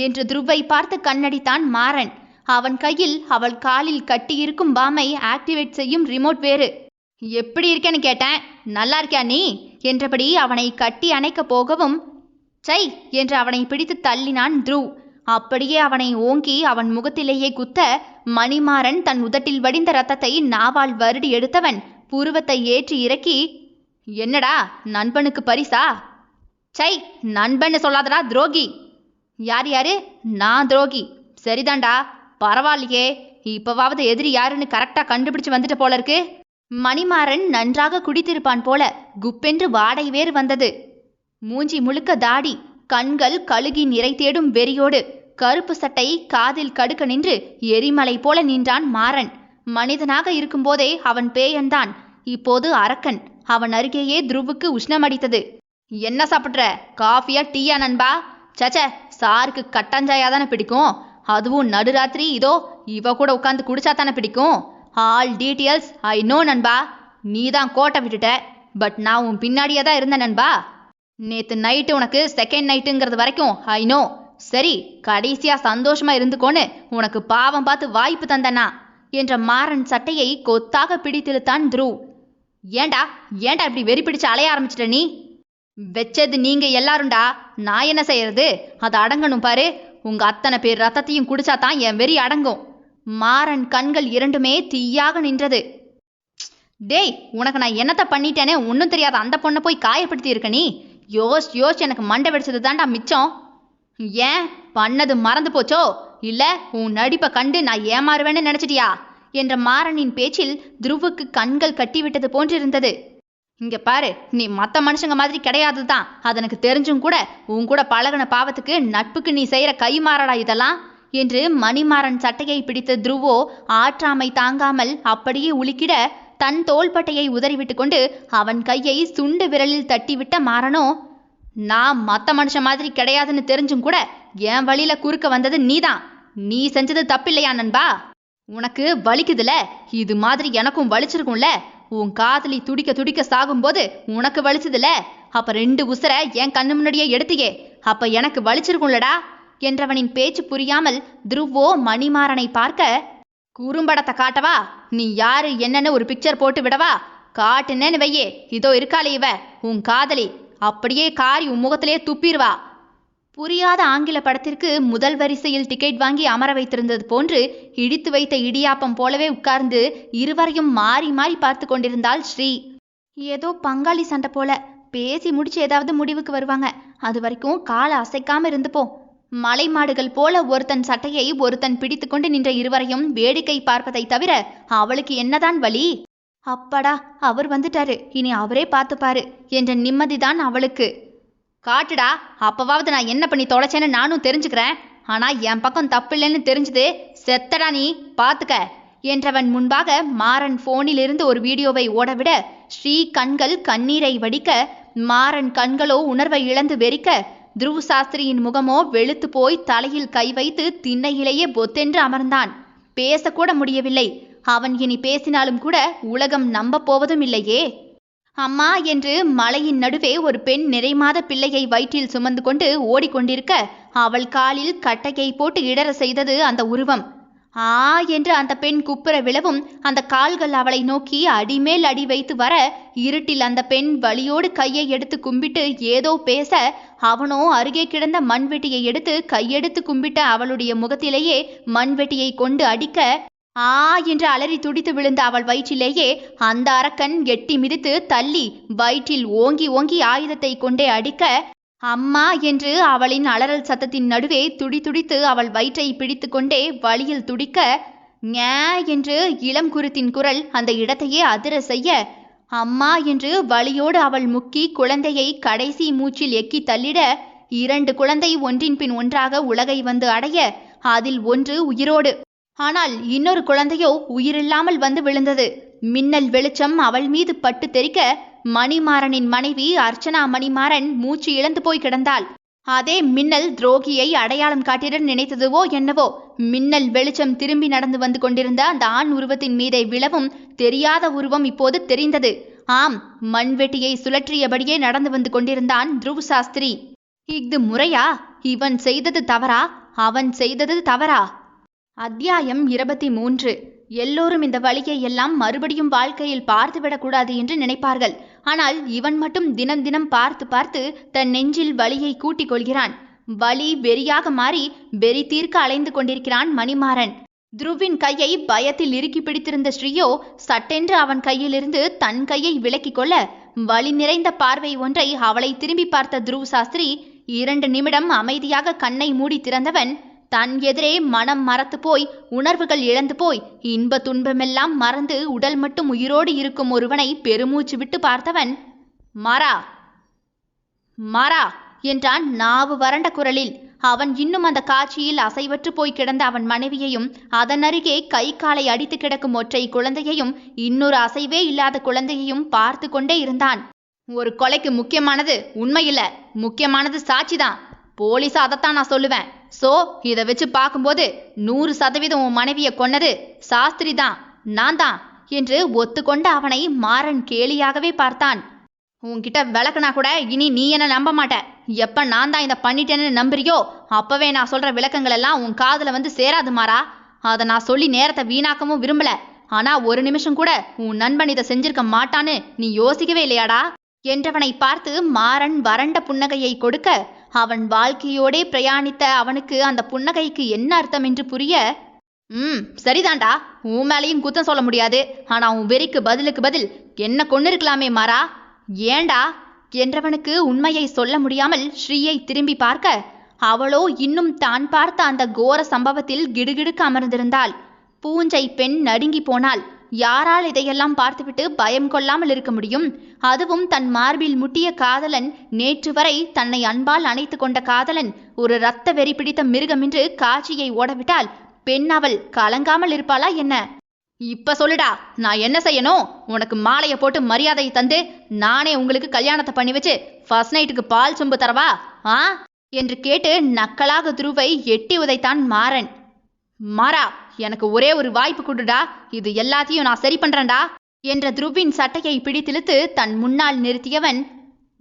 என்று த்ருவை பார்த்து கண்ணடித்தான் மாறன். அவன் கையில் அவள் காலில் கட்டியிருக்கும் பாமை ஆக்டிவேட் செய்யும் ரிமோட் வேறு. எப்படி இருக்கேன்னு கேட்டேன், நல்லா இருக்கியா நீ என்றபடி அவனை கட்டி அணைக்க போகவும் சை என்று அவனை பிடித்து தள்ளினான் த்ருவ். அப்படியே அவனை ஓங்கி அவன் முகத்திலேயே குத்த மணிமாறன் தன் உதட்டில் வடிந்த ரத்தத்தை நாவால் வருடி எடுத்தவன் புருவத்தை ஏற்றி இறக்கி, என்னடா நண்பனுக்கு பரிசா? சை, நண்பன்னு சொல்லாதடா துரோகி. யாரு? நான் துரோகி? சரிதான்டா, பரவாயில்லையே, இப்பவாவது எதிரி யாருன்னு கரெக்டா கண்டுபிடிச்சு வந்துட்ட போல இருக்கு. மணிமாறன் நன்றாக குடித்திருப்பான் போல. குப்பென்று வாடை வேறு வந்தது. மூஞ்சி முழுக்க தாடி, கண்கள் கழுகி நிறை தேடும் வெறியோடு, கருப்பு சட்டை காதில் கடுக்க நின்று எரிமலை போல நின்றான் மாறன். மனிதனாக இருக்கும்போதே அவன் பேயன்தான், இப்போது அரக்கன். அவன் அருகேயே த்ருவுக்கு உஷ்ணமடித்தது. என்ன சாப்பிட்ற, காஃபியா டீயா நண்பா? சச்ச, சாருக்கு கட்டஞ்சாயாதானே பிடிக்கும், அதுவும் நடுராத்திரி இதோ இவ கூட உட்காந்து குடிச்சா தானே பிடிக்கும். ஆல் டீட்டெயில்ஸ் ஐ நோ நண்பா. நீ தான் கோட்டை விட்டுட்ட, பட் நான் உன் பின்னாடியே தான் இருந்தேன் நண்பா. நேற்று நைட்டு உனக்கு செகண்ட் நைட்டுங்கிறது வரைக்கும் ஐ நோ. சரி, கடைசியா சந்தோஷமா இருந்துக்கோன்னு உனக்கு பாவம் பார்த்து வாய்ப்பு தந்தனா என்ற மாறன் சட்டையை கொத்தாக பிடித்திழுத்தான் துருவ். ஏண்டா ஏண்டா இப்படி வெறி பிடிச்சு அலைய ஆரம்பிச்சிட்ட நீ? வெச்சது நீங்க எல்லாரும்டா, நான் என்ன செய்யறது? அது அடங்கணும் பாரு. உங்க அத்தனை பேர் ரத்தத்தையும் குடிச்சாதான் என் வெறி அடங்கும். மாறன் கண்கள் இரண்டுமே தீயாக நின்றது. டேய், உனக்கு நான் என்னத்தை பண்ணிட்டேனே ஒன்றும் தெரியாத அந்த பொண்ணை போய் காயப்படுத்தி இருக்க நீ. யோஸ் எனக்கு மண்டை வெடிச்சது தான்டா மிச்சம். ஏன் பண்ணது மறந்து போச்சோ? இல்ல உன் நடிப்பை கண்டு நான் ஏமாறுவேன்னு நினைச்சிட்டியா என்ற மாறனின் பேச்சில் துருவுக்கு கண்கள் கட்டிவிட்டது போன்றிருந்தது. இங்க பாரு, நீ மற்ற மனுஷங்க மாதிரி கிடையாது தான், அது எனக்கு தெரிஞ்சும் கூட உன் கூட பழகின பாவத்துக்கு நட்புக்கு நீ செய்யற கைமாறடா இதெல்லாம் என்று மணிமாறன் சட்டையை பிடித்த துருவோ ஆற்றாமை தாங்காமல் அப்படியே உலுக்கிட தன் தோள்பட்டையை உதறிவிட்டு கொண்டு அவன் கையை சுண்டு விரலில் தட்டிவிட்ட மாறனோ, நான் மற்ற மனுஷன் மாதிரி கிடையாதுன்னு தெரிஞ்சும் கூட என் வழியில குறுக்க வந்தது நீதான். நீ செஞ்சது தப்பில்லையா நண்பா? உனக்கு வலிக்குதுல, இது மாதிரி எனக்கும் வலிச்சிருக்கும்ல. உன் காதலி துடிக்க துடிக்க சாகும்போது உனக்கு வலிச்சதுல, அப்ப 2 உசுரை என் கண்ணு முன்னாடியே எடுத்தியே, அப்ப எனக்கு வலிச்சிருக்கும்லடா என்றவனின் பேச்சு புரியாமல் துருவோ மணிமாறனை பார்க்க, குறும்படத்தை காட்டவா? நீ யாரு என்னன்னு ஒரு பிக்சர் போட்டு விடவா? காட்டுனேன்னு வையே, இதோ இருக்காளே இவ உன் காதலி, அப்படியே காரி உன் முகத்திலே துப்பிடுவா. புரியாத ஆங்கில படத்திற்கு முதல் வரிசையில் டிக்கெட் வாங்கி அமர வைத்திருந்தது போன்று இடித்து வைத்த இடியாப்பம் போலவே உட்கார்ந்து இருவரையும் மாறி மாறி பார்த்து கொண்டிருந்தாள் ஸ்ரீ. ஏதோ பங்காளி சண்டை போல, பேசி முடிச்சு ஏதாவது முடிவுக்கு வருவாங்க, அது வரைக்கும் காலை அசைக்காம இருந்துப்போம். மலை மாடுகள் போல ஒருத்தன் சட்டையை ஒருத்தன் பிடித்து கொண்டு நின்ற இருவரையும் வேடிக்கை பார்ப்பதை தவிர அவளுக்கு என்னதான் வலி? அப்பாடா, அவர் வந்துட்டாரு, இனி அவரே பார்த்துப்பாரு என்ற நிம்மதிதான் அவளுக்கு. காட்டுடா, அப்பவாவது நான் என்ன பண்ணி தொலைச்சேன்னு நானும் தெரிஞ்சுக்கிறேன். ஆனா என் பக்கம் தப்பில்லைன்னு தெரிஞ்சுது, செத்தடா நீ, பாத்துக்க என்றவன் முன்பாக மாறன் போனிலிருந்து ஒரு வீடியோவை ஓடவிட ஸ்ரீ கண்கள் கண்ணீரை வடிக்க, மாறன் கண்களோ உணர்வை இழந்து வெறிக்க, துருவ் சாஸ்திரியின் முகமோ வெளுத்து போய் தலையில் கை வைத்து திண்ணையிலேயே பொத்தென்று அமர்ந்தான். பேசக்கூட முடியவில்லை. அவன் இனி பேசினாலும் கூட உலகம் நம்ப போவதும் இல்லையே. அம்மா என்று மலையின் நடுவே ஒரு பெண் நிறைமாத பிள்ளையை வயிற்றில் சுமந்து கொண்டு ஓடிக்கொண்டிருக்க, அவள் காலில் கட்டையை போட்டு இடற செய்தது அந்த உருவம். ஆ என்று அந்த பெண் குப்புற விழவும் அந்த கால்கள் அவளை நோக்கி அடிமேல் அடி வைத்து வர, இருட்டில் அந்த பெண் வலியோடு கையை எடுத்து கும்பிட்டு ஏதோ பேச, அவனோ அருகே கிடந்த மண்வெட்டியை எடுத்து கையெடுத்து கும்பிட்ட அவளுடைய முகத்திலேயே மண்வெட்டியை கொண்டு அடிக்க, ஆ என்று அலறி துடித்து விழுந்த அவள் வயிற்றிலேயே அந்த அரக்கன் எட்டி மிதித்து தள்ளி வயிற்றில் ஓங்கி ஓங்கி ஆயுதத்தை கொண்டே அடிக்க, அம்மா என்று அவளின் அலறல் சத்தத்தின் நடுவே துடித்து அவள் வயிற்றை பிடித்து கொண்டே வலியில் துடிக்க, ஞ என்று இளம் குருத்தின் குரல் அந்த இடத்தையே அதிர செய்ய, அம்மா என்று வலியோடு அவள் முக்கி குழந்தையை கடைசி மூச்சில் எக்கி தள்ளிட, 2 குழந்தை ஒன்றின் பின் ஒன்றாக உலகை வந்து அடைய, அதில் ஒன்று உயிரோடு, ஆனால் இன்னொரு குழந்தையோ உயிரில்லாமல் வந்து விழுந்தது. மின்னல் வெளிச்சம் அவள் மீது பட்டு தெறிக்க, மணிமாறனின் மனைவி அர்ச்சனா மணிமாறன் மூச்சு இழந்து போய் கிடந்தாள். அதே மின்னல் துரோகியை அடையாளம் காட்டிட நினைத்ததுவோ என்னவோ, மின்னல் வெளிச்சம் திரும்பி நடந்து வந்து கொண்டிருந்த அந்த ஆண் உருவத்தின் மீதே விழவும் தெரியாத உருவம் இப்போது தெரிந்தது. ஆம், மண்வெட்டியை சுழற்றியபடியே நடந்து வந்து கொண்டிருந்தான் துருவ் சாஸ்திரி. இது முறையா? இவன் செய்தது தவறா? அவன் செய்தது தவறா? அத்தியாயம் 23. எல்லோரும் இந்த வலியை எல்லாம் மறுபடியும் வாழ்க்கையில் பார்த்துவிடக்கூடாது என்று நினைப்பார்கள். ஆனால் இவன் மட்டும் தினம் தினம் பார்த்து பார்த்து தன் நெஞ்சில் வலியை கூட்டிக் கொள்கிறான். வலி வெறியாக மாறி வெறி தீர்க்க அலைந்து கொண்டிருக்கிறான் மணிமாறன். துருவின் கையை பயத்தில் இறுக்கி பிடித்திருந்த ஸ்ரீயோ சட்டென்று அவன் கையிலிருந்து தன் கையை விலக்கிக் கொள்ள, வலி நிறைந்த பார்வை ஒன்றை அவளை திரும்பி பார்த்த துருவ் சாஸ்திரி 2 நிமிடம் அமைதியாக கண்ணை மூடி திறந்தவன், தன் எதிரே மனம் மறத்து போய் உணர்வுகள் இழந்து போய் இன்ப துன்பமெல்லாம் மறந்து உடல் மட்டும் உயிரோடு இருக்கும் ஒருவனை பெருமூச்சு விட்டு பார்த்தவன், மாறா மாறா என்றான் நாவு வறண்ட குரலில். அவன் இன்னும் அந்த காட்சியில் அசைவற்று போய் கிடந்த அவன் மனைவியையும், அதன் அருகே கை காலை அடித்து கிடக்கும் ஒற்றை குழந்தையையும், இன்னொரு அசைவே இல்லாத குழந்தையையும் பார்த்து கொண்டே இருந்தான். ஒரு கொலைக்கு முக்கியமானது உண்மையில்ல, முக்கியமானது சாட்சிதான். போலீஸா அதைத்தான் நான் சொல்லுவேன். சோ இதை வச்சு பார்க்கும்போது 100% உன் மனைவியை கொன்னது சாஸ்திரி தான், நான் தான் என்று ஒத்துக்கொண்ட அவனை மாறன் கேலியாகவே பார்த்தான். உன்கிட்ட விளக்குனா கூட இனி நீ என்ன நம்ப மாட்ட. எப்ப நான் தான் இதை பண்ணிட்டேன்னு நம்புறியோ அப்பவே நான் சொல்ற விளக்கங்கள் எல்லாம் உன் காதுல வந்து சேராது மாறா. அதை நான் சொல்லி நேரத்தை வீணாக்கவும் விரும்பல. ஆனா ஒரு நிமிஷம் கூட உன் நண்பன் இதை செஞ்சிருக்க மாட்டான்னு நீ யோசிக்கவே இல்லையாடா என்றவனை பார்த்து மாறன் வறண்ட புன்னகையை கொடுக்க, அவன் வாழ்க்கையோடே பிரயாணித்த அவனுக்கு அந்த புன்னகைக்கு என்ன அர்த்தம் என்று புரிய, சரிதான்டா, உன் மேலேயும் குத்தம் சொல்ல முடியாது. ஆனா உன் வெறிக்கு பதிலுக்கு பதில் என்ன கொண்டு இருக்கலாமே மாறா. ஏண்டா என்றவனுக்கு உண்மையை சொல்ல முடியாமல் ஸ்ரீயை திரும்பி பார்க்க, அவளோ இன்னும் தான் பார்த்த அந்த கோர சம்பவத்தில் கிடுகிடுக்க அமர்ந்திருந்தாள். பூஞ்சை பெண் நடுங்கி போனாள். யாரால் இதையெல்லாம் பார்த்துவிட்டு பயம் கொள்ளாமல் இருக்க முடியும்? அதுவும் தன் மார்பில் முட்டிய காதலன், நேற்று வரை தன்னை அன்பால் அணைத்து கொண்ட காதலன் ஒரு இரத்த வெறி பிடித்த மிருகம் என்று காட்சியை ஓடவிட்டால் பெண் அவள் கலங்காமல் இருப்பாளா என்ன? இப்ப சொல்லுடா, நான் என்ன செய்யணும்? உனக்கு மாலையை போட்டு மரியாதையை தந்து நானே உங்களுக்கு கல்யாணத்தை பண்ணி வச்சு ஃபர்ஸ்ட் நைட்டுக்கு பால் சொம்பு தரவா என்று கேட்டு நக்கலாக துருவை எட்டி உதைத்தான் மாறன். மாறா, எனக்கு ஒரே ஒரு வாய்ப்பு கொடுடா, இது எல்லாத்தையும் நான் சரி பண்றேன்டா என்ற துருவின் சட்டையை பிடித்திழுத்து தன் முன்னால் நிறுத்தியவன்,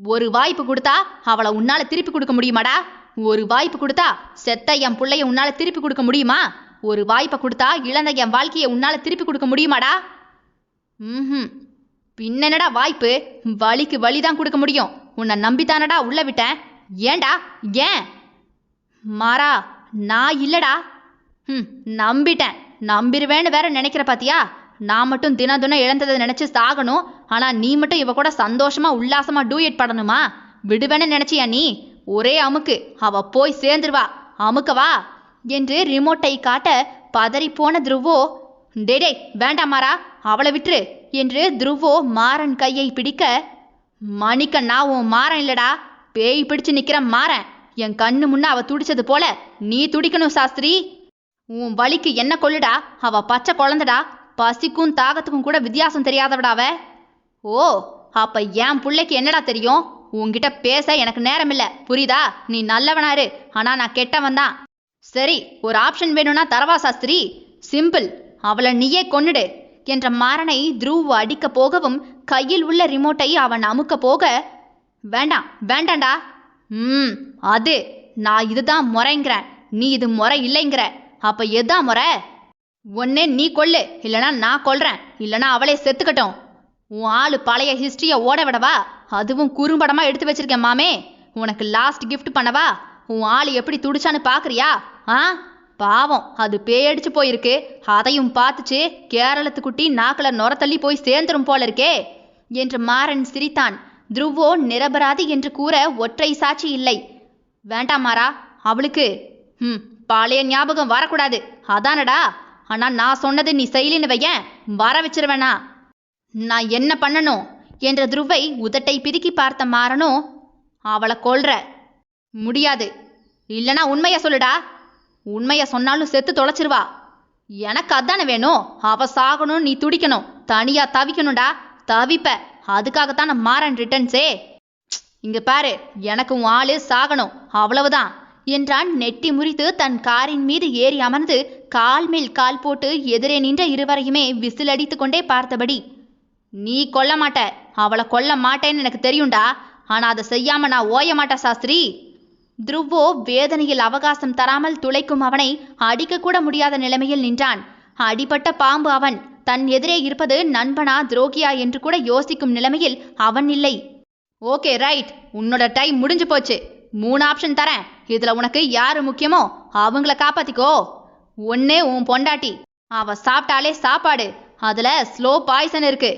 ஒரு வாய்ப்பு கொடுத்தா அவளை உன்னால திருப்பி கொடுக்க முடியுமாடா? ஒரு வாய்ப்பு கொடுத்தா செத்த என் பிள்ளைய உன்னால திருப்பி கொடுக்க முடியுமா? ஒரு வாய்ப்பை கொடுத்தா இழந்த என் வாழ்க்கையை உன்னால திருப்பி கொடுக்க முடியுமாடா? பின்னடா வாய்ப்பு? வலிக்கு வலிதான் கொடுக்க முடியும். உன்னை நம்பித்தானடா உள்ள விட்டேன். ஏண்டா? ஏன் மாறா? நான் இல்லடா. நம்பிட்டேன். நம்பிடுவேன்னு வேற நினைக்கிற பாத்தியா? நான் மட்டும் தினம் இழந்ததை நினைச்சு சாகணும். ஆனா நீ மட்டும் இவ கூட சந்தோஷமா உல்லாசமா டூயட் படணுமா? விடுவேன்னு நினைச்சியா நீ? ஒரே அமுக்கு, அவ போய் சேர்ந்துருவா. அமுக்கவா என்று ரிமோட்டை காட்ட பதறிப்போன துருவோ, டே வேண்டாம் மாறா, அவளை விட்டுரு என்று துருவோ மாறன் கையை பிடிக்க, மணிக்க நான் உன் மாறன் இல்லடா, பேய் பிடிச்சு நிக்கிற மாறன். என் கண்ணு முன்ன அவ துடிச்சது போல நீ துடிக்கணும் சாஸ்திரி. உன் வலிக்கு என்ன கொள்ளுடா, அவ பச்சை குழந்தடா, பசிக்கும் தாகத்துக்கும் கூட வித்தியாசம் தெரியாதவடாவ. ஓ, அப்ப என் பிள்ளைக்கு என்னடா தெரியும்? உன்கிட்ட பேச எனக்கு நேரமில்ல, புரியுதா? நீ நல்லவனாரு, ஆனா நான் கெட்டவன் தான். சரி, ஒரு ஆப்ஷன் வேணும்னா தரவா சாஸ்திரி? சிம்பிள், அவளை நீயே கொன்னுடு என்ற மாறனை துருவ் அடிக்க போகவும் கையில் உள்ள ரிமோட்டை அவன் அமுக்க போக, வேண்டாம் வேண்டாண்டா. அது நான் இதுதான் முறைங்கிறேன், நீ இது முறை இல்லைங்கிற. அப்ப எதான் முறை? ஒன்னே நீ கொல்லு, இல்லனா நான் கொல்றேன், இல்லனா அவளே செத்துக்கட்டும். உன் ஆளு பழைய ஹிஸ்டரிய ஓட விடவா? அதுவும் குறும்படமா எடுத்து வச்சிருக்கேன் மாமே. உனக்கு லாஸ்ட் கிஃப்ட் பண்ணவா? உன் ஆளு எப்படி துடிச்சான்னு பாக்குறியா? பாவம், அது பேயடிச்சு போயிருக்கு. அதையும் பார்த்துச்சு கேரளத்து குட்டி நாக்குல நொரத்தள்ளி போய் சேர்ந்துரும் போல இருக்கே என்று மாறன் சிரித்தான். துருவோ நிரபராதி என்று கூற ஒற்றை சாட்சி இல்லை. வேண்டாம் மாறா, அவளுக்கு பழைய ஞாபகம் வரக்கூடாது, அதானடா. ஆனா நான் சொன்னது நீ செய்யலின்னு வையன், வர வச்சிருவேனா? நான் என்ன பண்ணணும் என்ற துருவை உதட்டை பிதுக்கி பார்த்த மாறனோ, அவளை கொல்ற முடியாது. இல்லனா உண்மைய சொல்லுடா. உண்மைய சொன்னாலும் செத்து தொலைச்சிருவா. எனக்கு அதானே வேணும். அவ சாகணும், நீ துடிக்கணும், தனியா தவிக்கணும்டா. தவிப்ப, அதுக்காகத்தான் நான் மாறன் ரிட்டர்ன்ஸே. இங்க பாரு, எனக்கு உன் ஆளு சாகணும், அவ்வளவுதான் என்றான் நெட்டி முறித்து தன் காரின் மீது ஏறி அமர்ந்து கால் மேல் கால் போட்டு எதிரே நின்ற இருவரையுமே விசிலடித்து கொண்டே பார்த்தபடி, நீ கொல்ல மாட்ட, அவளை கொல்ல மாட்டேன்னு எனக்கு தெரியும்டா. ஆனா அதை செய்யாம நான் ஓய மாட்டா சாஸ்திரி. துருவோ வேதனையில் அவகாசம் தராமல் துளைக்கும் அவனை அடிக்க கூட முடியாத நிலைமையில் நின்றான். அடிபட்ட பாம்பு அவன். தன் எதிரே இருப்பது நண்பனா துரோகியா என்று கூட யோசிக்கும் நிலைமையில் அவன் இல்லை. ஓகே ரைட், உன்னோட டைம் முடிஞ்சு போச்சு. 3 ஆப்ஷன் தரேன். இதுல உனக்கு யாரு முக்கியமோ அவங்கள காப்பாத்திக்கோ. ஒன்னே உன் பொண்டாட்டி, அவ சாப்பிட்டாலே சாப்பாடு, அதுல ஸ்லோ பாய்சன் இருக்கு.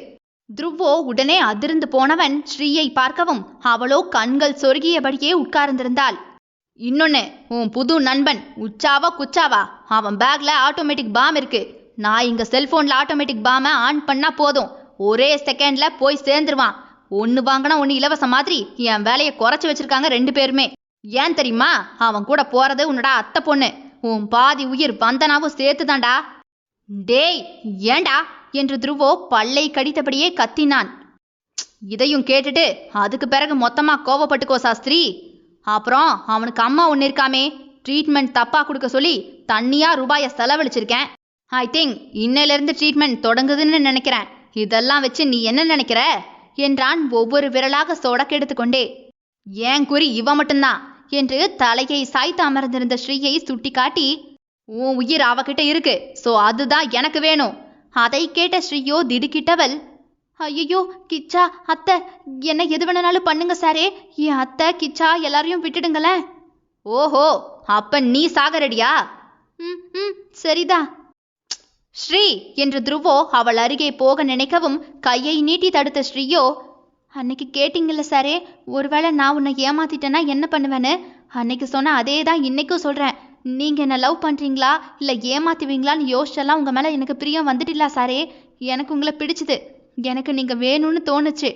துருவோ உடனே அதிர்ந்து போனவன் ஸ்ரீயை பார்க்கவும் அவளோ கண்கள் சொருகியபடியே உட்கார்ந்திருந்தாள். இன்னொன்னு, உன் புது நண்பன் உச்சாவா குச்சாவா, அவன் பேக்ல ஆட்டோமேட்டிக் பாம் இருக்கு. நான் இங்க செல்போன்ல ஆட்டோமேட்டிக் பாமை ஆன் பண்ணா போதும், ஒரே செகண்ட்ல போய் சேர்ந்துருவான். ஒன்னு வாங்கினா ஒன்னு இலவச மாதிரி என் வேலையை குறைச்சு வச்சிருக்காங்க 2 பேருமே. ஏன் தெரியுமா? அவன் கூட போறது உன்னோட அத்தை பொண்ணு, உன் பாதி உயிர் வந்தனாவும் சேர்த்துதான்டா. டேய் ஏண்டா என்று துருவோ பல்லை கடித்தபடியே கத்தினான். இதையும் கேட்டுட்டு அதுக்கு பிறகு மொத்தமா கோவப்பட்டுக்கோ சாஸ்திரி. அப்புறம் அவனுக்கு அம்மா ஒன்று இருக்காமே, ட்ரீட்மெண்ட் தப்பா கொடுக்க சொல்லி தண்ணியா ரூபாயை செலவழிச்சிருக்கேன். ஐ திங்க் இன்னையிலிருந்து ட்ரீட்மெண்ட் தொடங்குதுன்னு நினைக்கிறேன். இதெல்லாம் வச்சு நீ என்ன நினைக்கிற என்றான் ஒவ்வொரு விரலாக சொடக்கெடுத்து கொண்டே. ஏன் குறி இவ மட்டும்தான் என்று தலையை சாய்த்து அமர்ந்திருந்த ஸ்ரீயை சுட்டி காட்டி, உன் உயிர் அவகிட்ட இருக்கு, சோ அதுதான் எனக்கு வேணும். அதை கேட்ட ஸ்ரீயோ திடுக்கிட்டவள், ஐயோ கிச்சா அத்தை, என்ன எது வேணாலும் பண்ணுங்க சாரே, என் அத்தை கிச்சா எல்லாரையும் விட்டுடுங்களேன். ஓஹோ, அப்ப நீ சாகரடியா? ம் சரிதான். ஸ்ரீ என்று துருவோ அவள் அருகே போக நினைக்கவும் கையை நீட்டி தடுத்த ஸ்ரீயோ, அன்னைக்கு கேட்டீங்கல்ல சாரே, ஒருவேளை நான் உன்னை ஏமாத்திட்டேன்னா என்ன பண்ணுவேன்னு, அன்னைக்கு சொன்ன அதே தான் இன்னைக்கும் சொல்றேன். நீங்க என்ன லவ் பண்றீங்களா இல்ல ஏமாத்துவீங்களான்னு யோசிச்செல்லாம் உங்க மேல எனக்கு பிரியம் வந்துட்டில்ல சாரே. எனக்கு உங்களை பிடிச்சது, எனக்கு நீங்க வேணும்னு தோணுச்சு,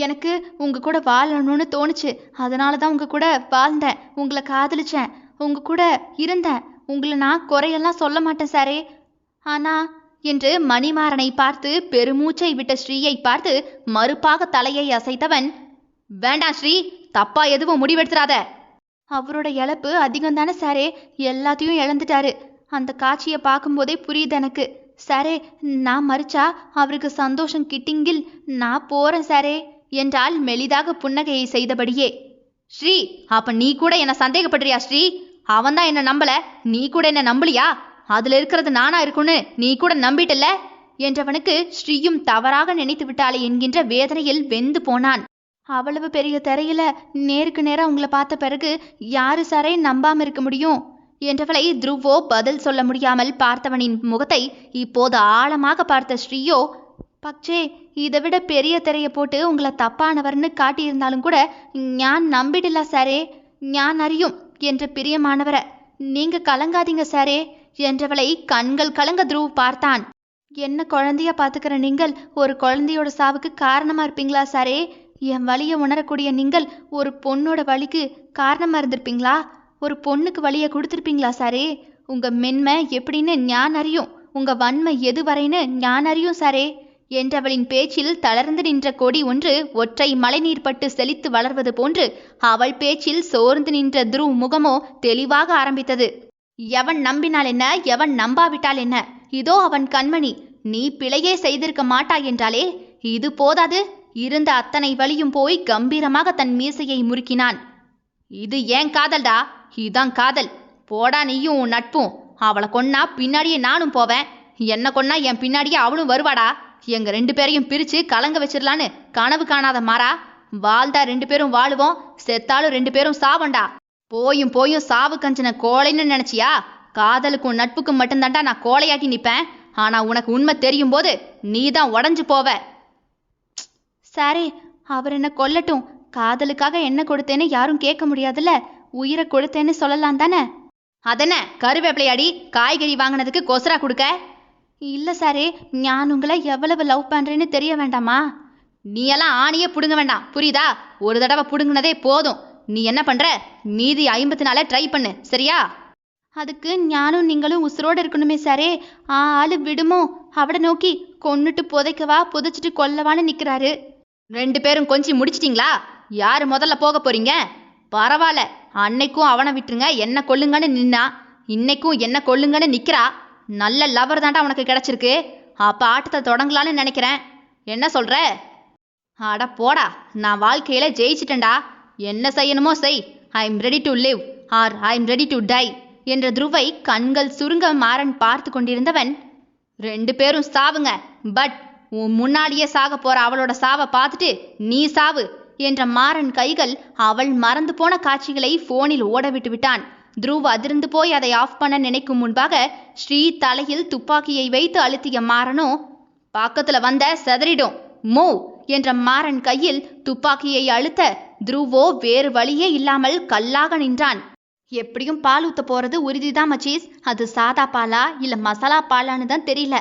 எனக்கு உங்க கூட வாழணும்னு தோணுச்சு. அதனால தான் உங்க கூட வாழ்ந்தேன், உங்களை காதலிச்சேன், உங்க கூட இருந்தேன். உங்களை நான் குறையெல்லாம் சொல்ல மாட்டேன் சாரே. ஆனா என்று மணிமாறனை பார்த்து பெருமூச்சை விட்ட ஸ்ரீயை பார்த்து மறுப்பாக தலையை அசைத்தவன், வேண்டாம் ஸ்ரீ, தப்பா எதுவும் முடிவெடுத்துறாத. அவரோட இழப்பு அதிகம் தானே சாரே, எல்லாத்தையும் இழந்துட்டாரு. அந்த காட்சியை பார்க்கும்போதே புரியுது எனக்கு சாரே. நான் மறிச்சா அவருக்கு சந்தோஷம் கிட்டிங்கில் நான் போறேன் சாரே என்றால் மெலிதாக புன்னகையை செய்தபடியே. ஸ்ரீ, அப்ப நீ கூட என்ன சந்தேகப்படுறியா ஸ்ரீ? அவன்தான் என்ன நம்பல, நீ கூட என்ன நம்பலியா? அதுல இருக்கிறது நானா இருக்குன்னு நீ கூட நம்பிட்டல்ல என்றவனுக்கு ஸ்ரீயும் தவறாக நினைத்து விட்டாளே என்கின்ற வேதனையில் வெந்து போனான். அவ்வளவு பெரிய திரையில நேருக்கு நேரா உங்களை பார்த்த பிறகு யாரு சாரே நம்பாம இருக்க முடியும் என்றவளை துருவோ பதில் சொல்ல முடியாமல் பார்த்தவனின் முகத்தை இப்போது ஆழமாக பார்த்த ஸ்ரீயோ, பக்சே, இதை விட பெரிய திரையை போட்டு உங்களை தப்பானவர்னு காட்டியிருந்தாலும் கூட ஞான் நம்பிடல சாரே, ஞான் அறியும் என்ற பிரியமானவரை, நீங்க கலங்காதீங்க சாரே என்றவளை கண்கள் கலங்க துருவ் பார்த்தான். என்ன குழந்தைய பாத்துக்கிற நீங்கள் ஒரு குழந்தையோட சாவுக்கு காரணமா இருப்பீங்களா சாரே? என் வலியை உணரக்கூடிய நீங்கள் ஒரு பொண்ணோட வலிக்கு காரணமா இருந்திருப்பீங்களா? ஒரு பொண்ணுக்கு வலியை கொடுத்துருப்பீங்களா சாரே? உங்க மென்மை எப்படின்னு ஞான் அறியும், உங்க வன்மை எது வரைன்னு ஞான் அறியும் சாரே என்றவளின் பேச்சில் தளர்ந்து நின்ற கொடி ஒன்று ஒற்றை மழைநீர் பட்டு செழித்து வளர்வது போன்று அவள் பேச்சில் சோர்ந்து நின்ற துருவ் முகமோ தெளிவாக ஆரம்பித்தது. எவன் நம்பினால் என்ன, எவன் நம்பாவிட்டால் என்ன, இதோ அவன் கண்மணி. நீ பிழையே செய்திருக்க மாட்டாய் என்றாலே இது போதாது, இருந்த அத்தனை வலியும் போய் கம்பீரமாக தன் மீசையை முறுக்கினான். இது ஏன் காதல்டா, இதான் காதல். போடா நீயும் உன் நட்பும். அவளை கொன்னா பின்னாடியே நானும் போவேன், என்ன கொன்னா என் பின்னாடியே அவளும் வருவாடா. எங்க 2 பேரையும் பிரிச்சு கலங்க வச்சிடலான்னு கனவு காணாத மாறா. வாழ்ந்தா 2 பேரும் வாழுவோம், செத்தாலும் 2 பேரும் சாவண்டா. போயும் போயும் சாவு கஞ்சின கோழைன்னு நினைச்சியா? காதலுக்கும் நட்புக்கும் மட்டும்தாண்டா நான் கோழையாக்கி நிப்பேன். ஆனா உனக்கு உண்மை தெரியும் போது நீதான் உடஞ்சு போவ. சாரே, அவர் என்ன கொல்லட்டும், காதலுக்காக என்ன கொடுத்தேன்னு யாரும் கேட்க முடியாதுல்ல, உயிரை கொடுத்தேன்னு சொல்லலாம் தானே. அதென்ன கருவேப்பிலையாடி காய்கறி வாங்கினதுக்கு கொசரா கொடுக்க? இல்ல சாரே, நான் உங்களை எவ்வளவு லவ் பண்றேன்னு தெரிய வேண்டாமா? நீ எல்லாம் ஆணியே புடுங்க வேண்டாம், புரியுதா? ஒரு தடவை புடுங்கினதே போதும். நீ என்ன பண்ற, மீதி 54 ட்ரை பண்ணு, சரியா? அதுக்கு ஞானும் நீங்களும் உசுரோடு இருக்கணுமே சாரே. ஆளு விடுமோ, அவட நோக்கி கொன்னுட்டு புதைக்கவா புதைச்சிட்டு கொல்லவான்னு நிக்கிறாரு. 2 பேரும் கொஞ்சம் முடிச்சிட்டிங்களா? யாரு முதல்ல போக போறீங்க? பரவாயில்ல, அன்னைக்கும் அவனை விட்டுருங்க என்ன கொல்லுங்கன்னு நின்னா, இன்னைக்கும் என்ன கொல்லுங்கன்னு நிக்கிறா. நல்ல லவர் தாண்டா உனக்கு கிடைச்சிருக்கு. அப்ப ஆட்டத்தை தொடங்கலான்னு நினைக்கிறேன். என்ன சொல்ற? அட போடா, நான் வாழ்க்கையில ஜெயிச்சிட்டேன்டா. என்ன செய்யணுமோ செய். I am ready to live or I am ready to die என்ற துருவை கண்கள் சுருங்க மாறன் பார்த்து கொண்டிருந்தவன், 2 பேரும் சாவுங்க, பட் உன் முன்னாடியே சாக போற அவளோட சாவை பார்த்துட்டு நீ சாவு என்ற மாறன் கைகள் அவள் மறந்து போன காட்சிகளை போனில் ஓட விட்டு விட்டான். துருவ் அதிர்ந்து போய் அதை ஆஃப் பண்ண நினைக்கும் முன்பாக ஸ்ரீ தலையில் துப்பாக்கியை வைத்து அழுத்திய மாறனோ, பக்கத்துல வந்த செதறிடும், மூவ் என்ற மாறன் கையில் துப்பாக்கியை அழுத்த துருவோ வேறு வழியே இல்லாமல் கல்லாக நின்றான். எப்படியும் பால் ஊத்த போறது உறுதிதான் மச்சீஸ், அது சாதா பாலா இல்ல மசாலா பாலான்னு தான் தெரியல.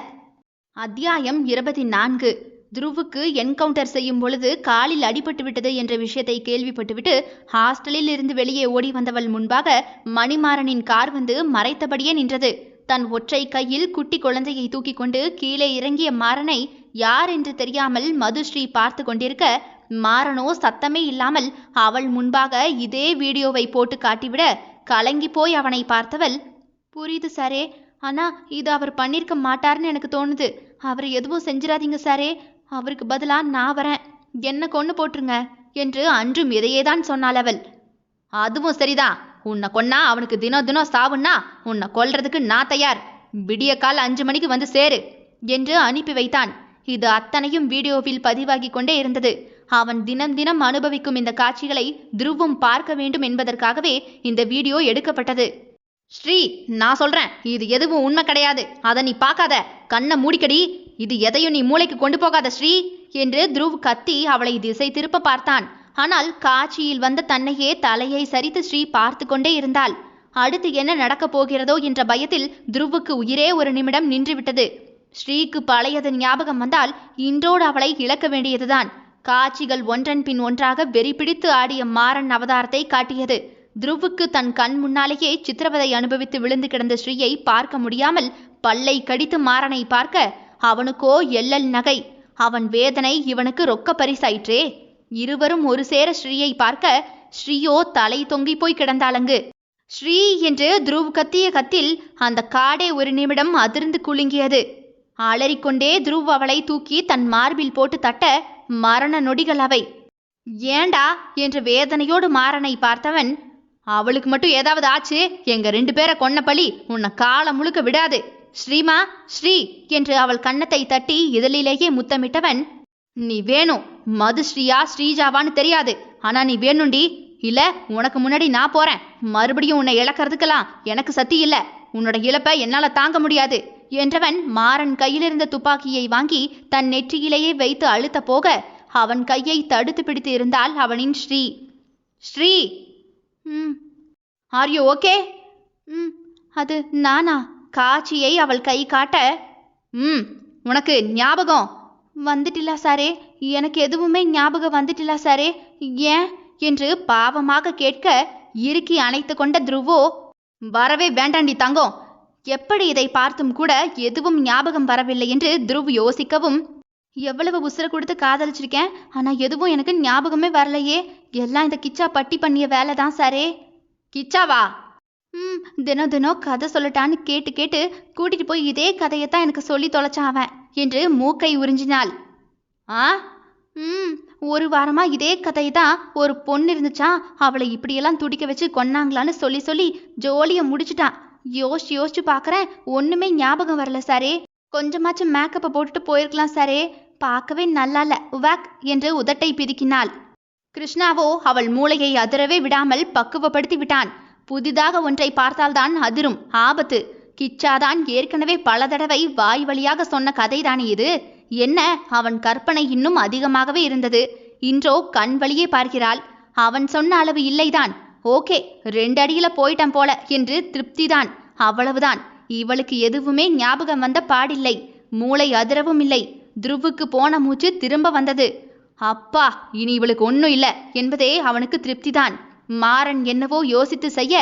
அத்தியாயம் 24. துருவுக்கு என்கவுண்டர் செய்யும் பொழுது காலில் அடிபட்டு விட்டது என்ற விஷயத்தை கேள்விப்பட்டுவிட்டு ஹாஸ்டலில் இருந்து வெளியே ஓடி வந்தவள் முன்பாக மணிமாறனின் கார் வந்து மறைத்தபடியே நின்றது. தன் ஒற்றை கையில் குட்டி குழந்தையை தூக்கி கொண்டு கீழே இறங்கிய மாறனை யார் என்று தெரியாமல் மதுஸ்ரீ பார்த்து கொண்டிருக்க, மாறனோ சத்தமே இல்லாமல் அவள் முன்பாக இதே வீடியோவை போட்டு காட்டிவிட கலங்கி போய் அவனை பார்த்தவள், புரியுது சாரே, ஆனா இது அவர் பண்ணிருக்க மாட்டார்னு எனக்கு தோணுது. அவர் எதுவும் செஞ்சிடாதீங்க சாரே, அவருக்கு பதிலா நான் வரேன், என்ன கொன்னு போட்டுருங்க என்று அன்றும் இதையேதான் சொன்னாள் அவள். அதுவும் சரிதான், உன்னை கொன்னா அவனுக்கு தினம் தினம் சாவுன்னா உன்னை கொல்றதுக்கு நான் தயார். விடிய கால் 5 மணிக்கு வந்து சேரு என்று அனுப்பி வைத்தான். இது அத்தனையும் வீடியோவில் பதிவாகி கொண்டே இருந்தது. அவன் தினம் தினம் அனுபவிக்கும் இந்த காட்சிகளை துருவும் பார்க்க வேண்டும் என்பதற்காகவே இந்த வீடியோ எடுக்கப்பட்டது. ஸ்ரீ, நான் சொல்றேன், இது எதுவும் உண்மை கிடையாது. அதை நீ பார்க்காத, கண்ணை மூடிக்கடி. இது எதையும் நீ மூளைக்கு கொண்டு போகாத ஸ்ரீ என்று துருவ் கத்தி அவளை திசை திருப்ப பார்த்தான். ஆனால் காட்சியில் வந்த தன்னையே தலையை சரித்து ஸ்ரீ பார்த்து கொண்டே இருந்தாள். அடுத்து என்ன நடக்கப் போகிறதோ என்ற பயத்தில் துருவுக்கு உயிரே ஒரு நிமிடம் நின்றுவிட்டது. ஸ்ரீக்கு பழையது ஞாபகம் வந்தால் இன்றோடு அவளை இழக்க வேண்டியதுதான். காட்சிகள் ஒன்றன் பின் ஒன்றாக வெறி பிடித்து ஆடிய மாறன் அவதாரத்தை காட்டியது. துருவுக்கு தன் கண் முன்னாலேயே சித்திரவதை அனுபவித்து விழுந்து கிடந்த ஸ்ரீயை பார்க்க முடியாமல் பல்லை கடித்து மாறனை பார்க்க அவனுக்கோ எல்லல் நகை. அவன் வேதனை இவனுக்கு ரொக்க பரிசாயிற்றே. இருவரும் ஒரு சேர ஸ்ரீயை பார்க்க ஸ்ரீயோ தலை தொங்கி போய் கிடந்தாளங்கு. ஸ்ரீ என்று துருவ் கத்திய கத்தில் அந்த காடே ஒரு நிமிடம் அதிர்ந்து குலுங்கியது. அலறிக்கொண்டே துருவ் அவளை தூக்கி தன் மார்பில் போட்டு தட்ட மரண நொடிகள் அவை. ஏண்டா என்று வேதனையோடு மாறனை பார்த்தவன், அவளுக்கு மட்டும் ஏதாவது ஆச்சு, எங்க 2 பேரை கொன்ன பழி உன்னை காலம் முழுக்க விடாது. ஸ்ரீமா, ஸ்ரீ என்று அவள் கன்னத்தை தட்டி இதழிலேயே முத்தமிட்டவன், நீ வேணும், மதுஸ்ரீயா ஸ்ரீஜாவான்னு தெரியாது, ஆனா நீ வேணுண்டி. இல்ல, உனக்கு முன்னாடி நான் போறேன். மறுபடியும் உன்னை இழக்கிறதுக்கெல்லாம் எனக்கு சக்தி இல்ல. உன்னோட இழப்பை என்னால தாங்க முடியாது என்றவன் மாறன் கையிலிருந்த துப்பாக்கியை வாங்கி தன் நெற்றியிலேயே வைத்து அழுத்த போக அவன் கையை தடுத்து பிடித்து இருந்தால் அவனின் Sri. Sri, are you okay? அது நானா? காட்சியை அவள் கை காட்ட, உனக்கு ஞாபகம் வந்துட்டில்லா சாரே? எனக்கு எதுவுமே ஞாபகம் வந்துட்டில்லா சாரே. ஏன் என்று பாவமாக கேட்க இறுக்கி அணைத்து கொண்ட துருவோ, வரவே வேண்டாண்டி தங்கம். எப்படி இதை பார்த்தும் கூட எதுவும் ஞாபகம் வரவில்லை என்று துருவ் யோசிக்கவும், எவ்வளவு உசுர கொடுத்து காதலிச்சிருக்கேன், ஆனா எதுவும் எனக்கு ஞாபகமே வரலையே. எல்லாம் இந்த கிச்சா பட்டி பண்ணிய வேலை தான் சாரே. கிச்சாவா? தினம் தினம் கதை சொல்லட்டான்னு கேட்டு கேட்டு கூட்டிட்டு போய் இதே கதையத்தான் எனக்கு சொல்லி தொலைச்சான் அவன் என்று மூக்கை உறிஞ்சினாள். ஒரு வாரமா இதே கதை தான். ஒரு பொண்ணு இருந்துச்சா, அவளை இப்படியெல்லாம் துடிக்க வச்சு கொன்னாங்களான்னு சொல்லி சொல்லி ஜோலியை முடிச்சுட்டான். யோசிச்சு பார்க்குறேன், ஒன்றுமே ஞாபகம் வரல சாரே. கொஞ்சமாச்சும் மேக்கப்பை போட்டுட்டு போயிருக்கலாம் சாரே. பார்க்கவே நல்லா இல்ல, உவாக் என்று உதட்டை பிதுக்கினாள். கிருஷ்ணாவோ அவள் மூளையை அதிரவே விடாமல் பக்குவப்படுத்தி விட்டான். புதிதாக ஒன்றை பார்த்தால்தான் அதிரும், ஆபத்து. கிச்சாதான் ஏற்கனவே பல தடவை வாய் வழியாக சொன்ன கதைதானே இது. என்ன, அவன் கற்பனை இன்னும் அதிகமாகவே இருந்தது. இன்றோ கண் வழியே பார்க்கிறாள். அவன் சொன்ன அளவு இல்லைதான். ஓகே, 2 அடியில போயிட்டான் போல என்று திருப்திதான். அவ்வளவுதான். இவளுக்கு எதுவுமே ஞாபகம் வந்த பாடில்லை. மூளை அதிரவும் இல்லை. துருவுக்கு போன மூச்சு திரும்ப வந்தது. அப்பா, இனி இவளுக்கு ஒன்றும் இல்லை என்பதே அவனுக்கு திருப்திதான். மாறன் என்னவோ யோசித்து செய்ய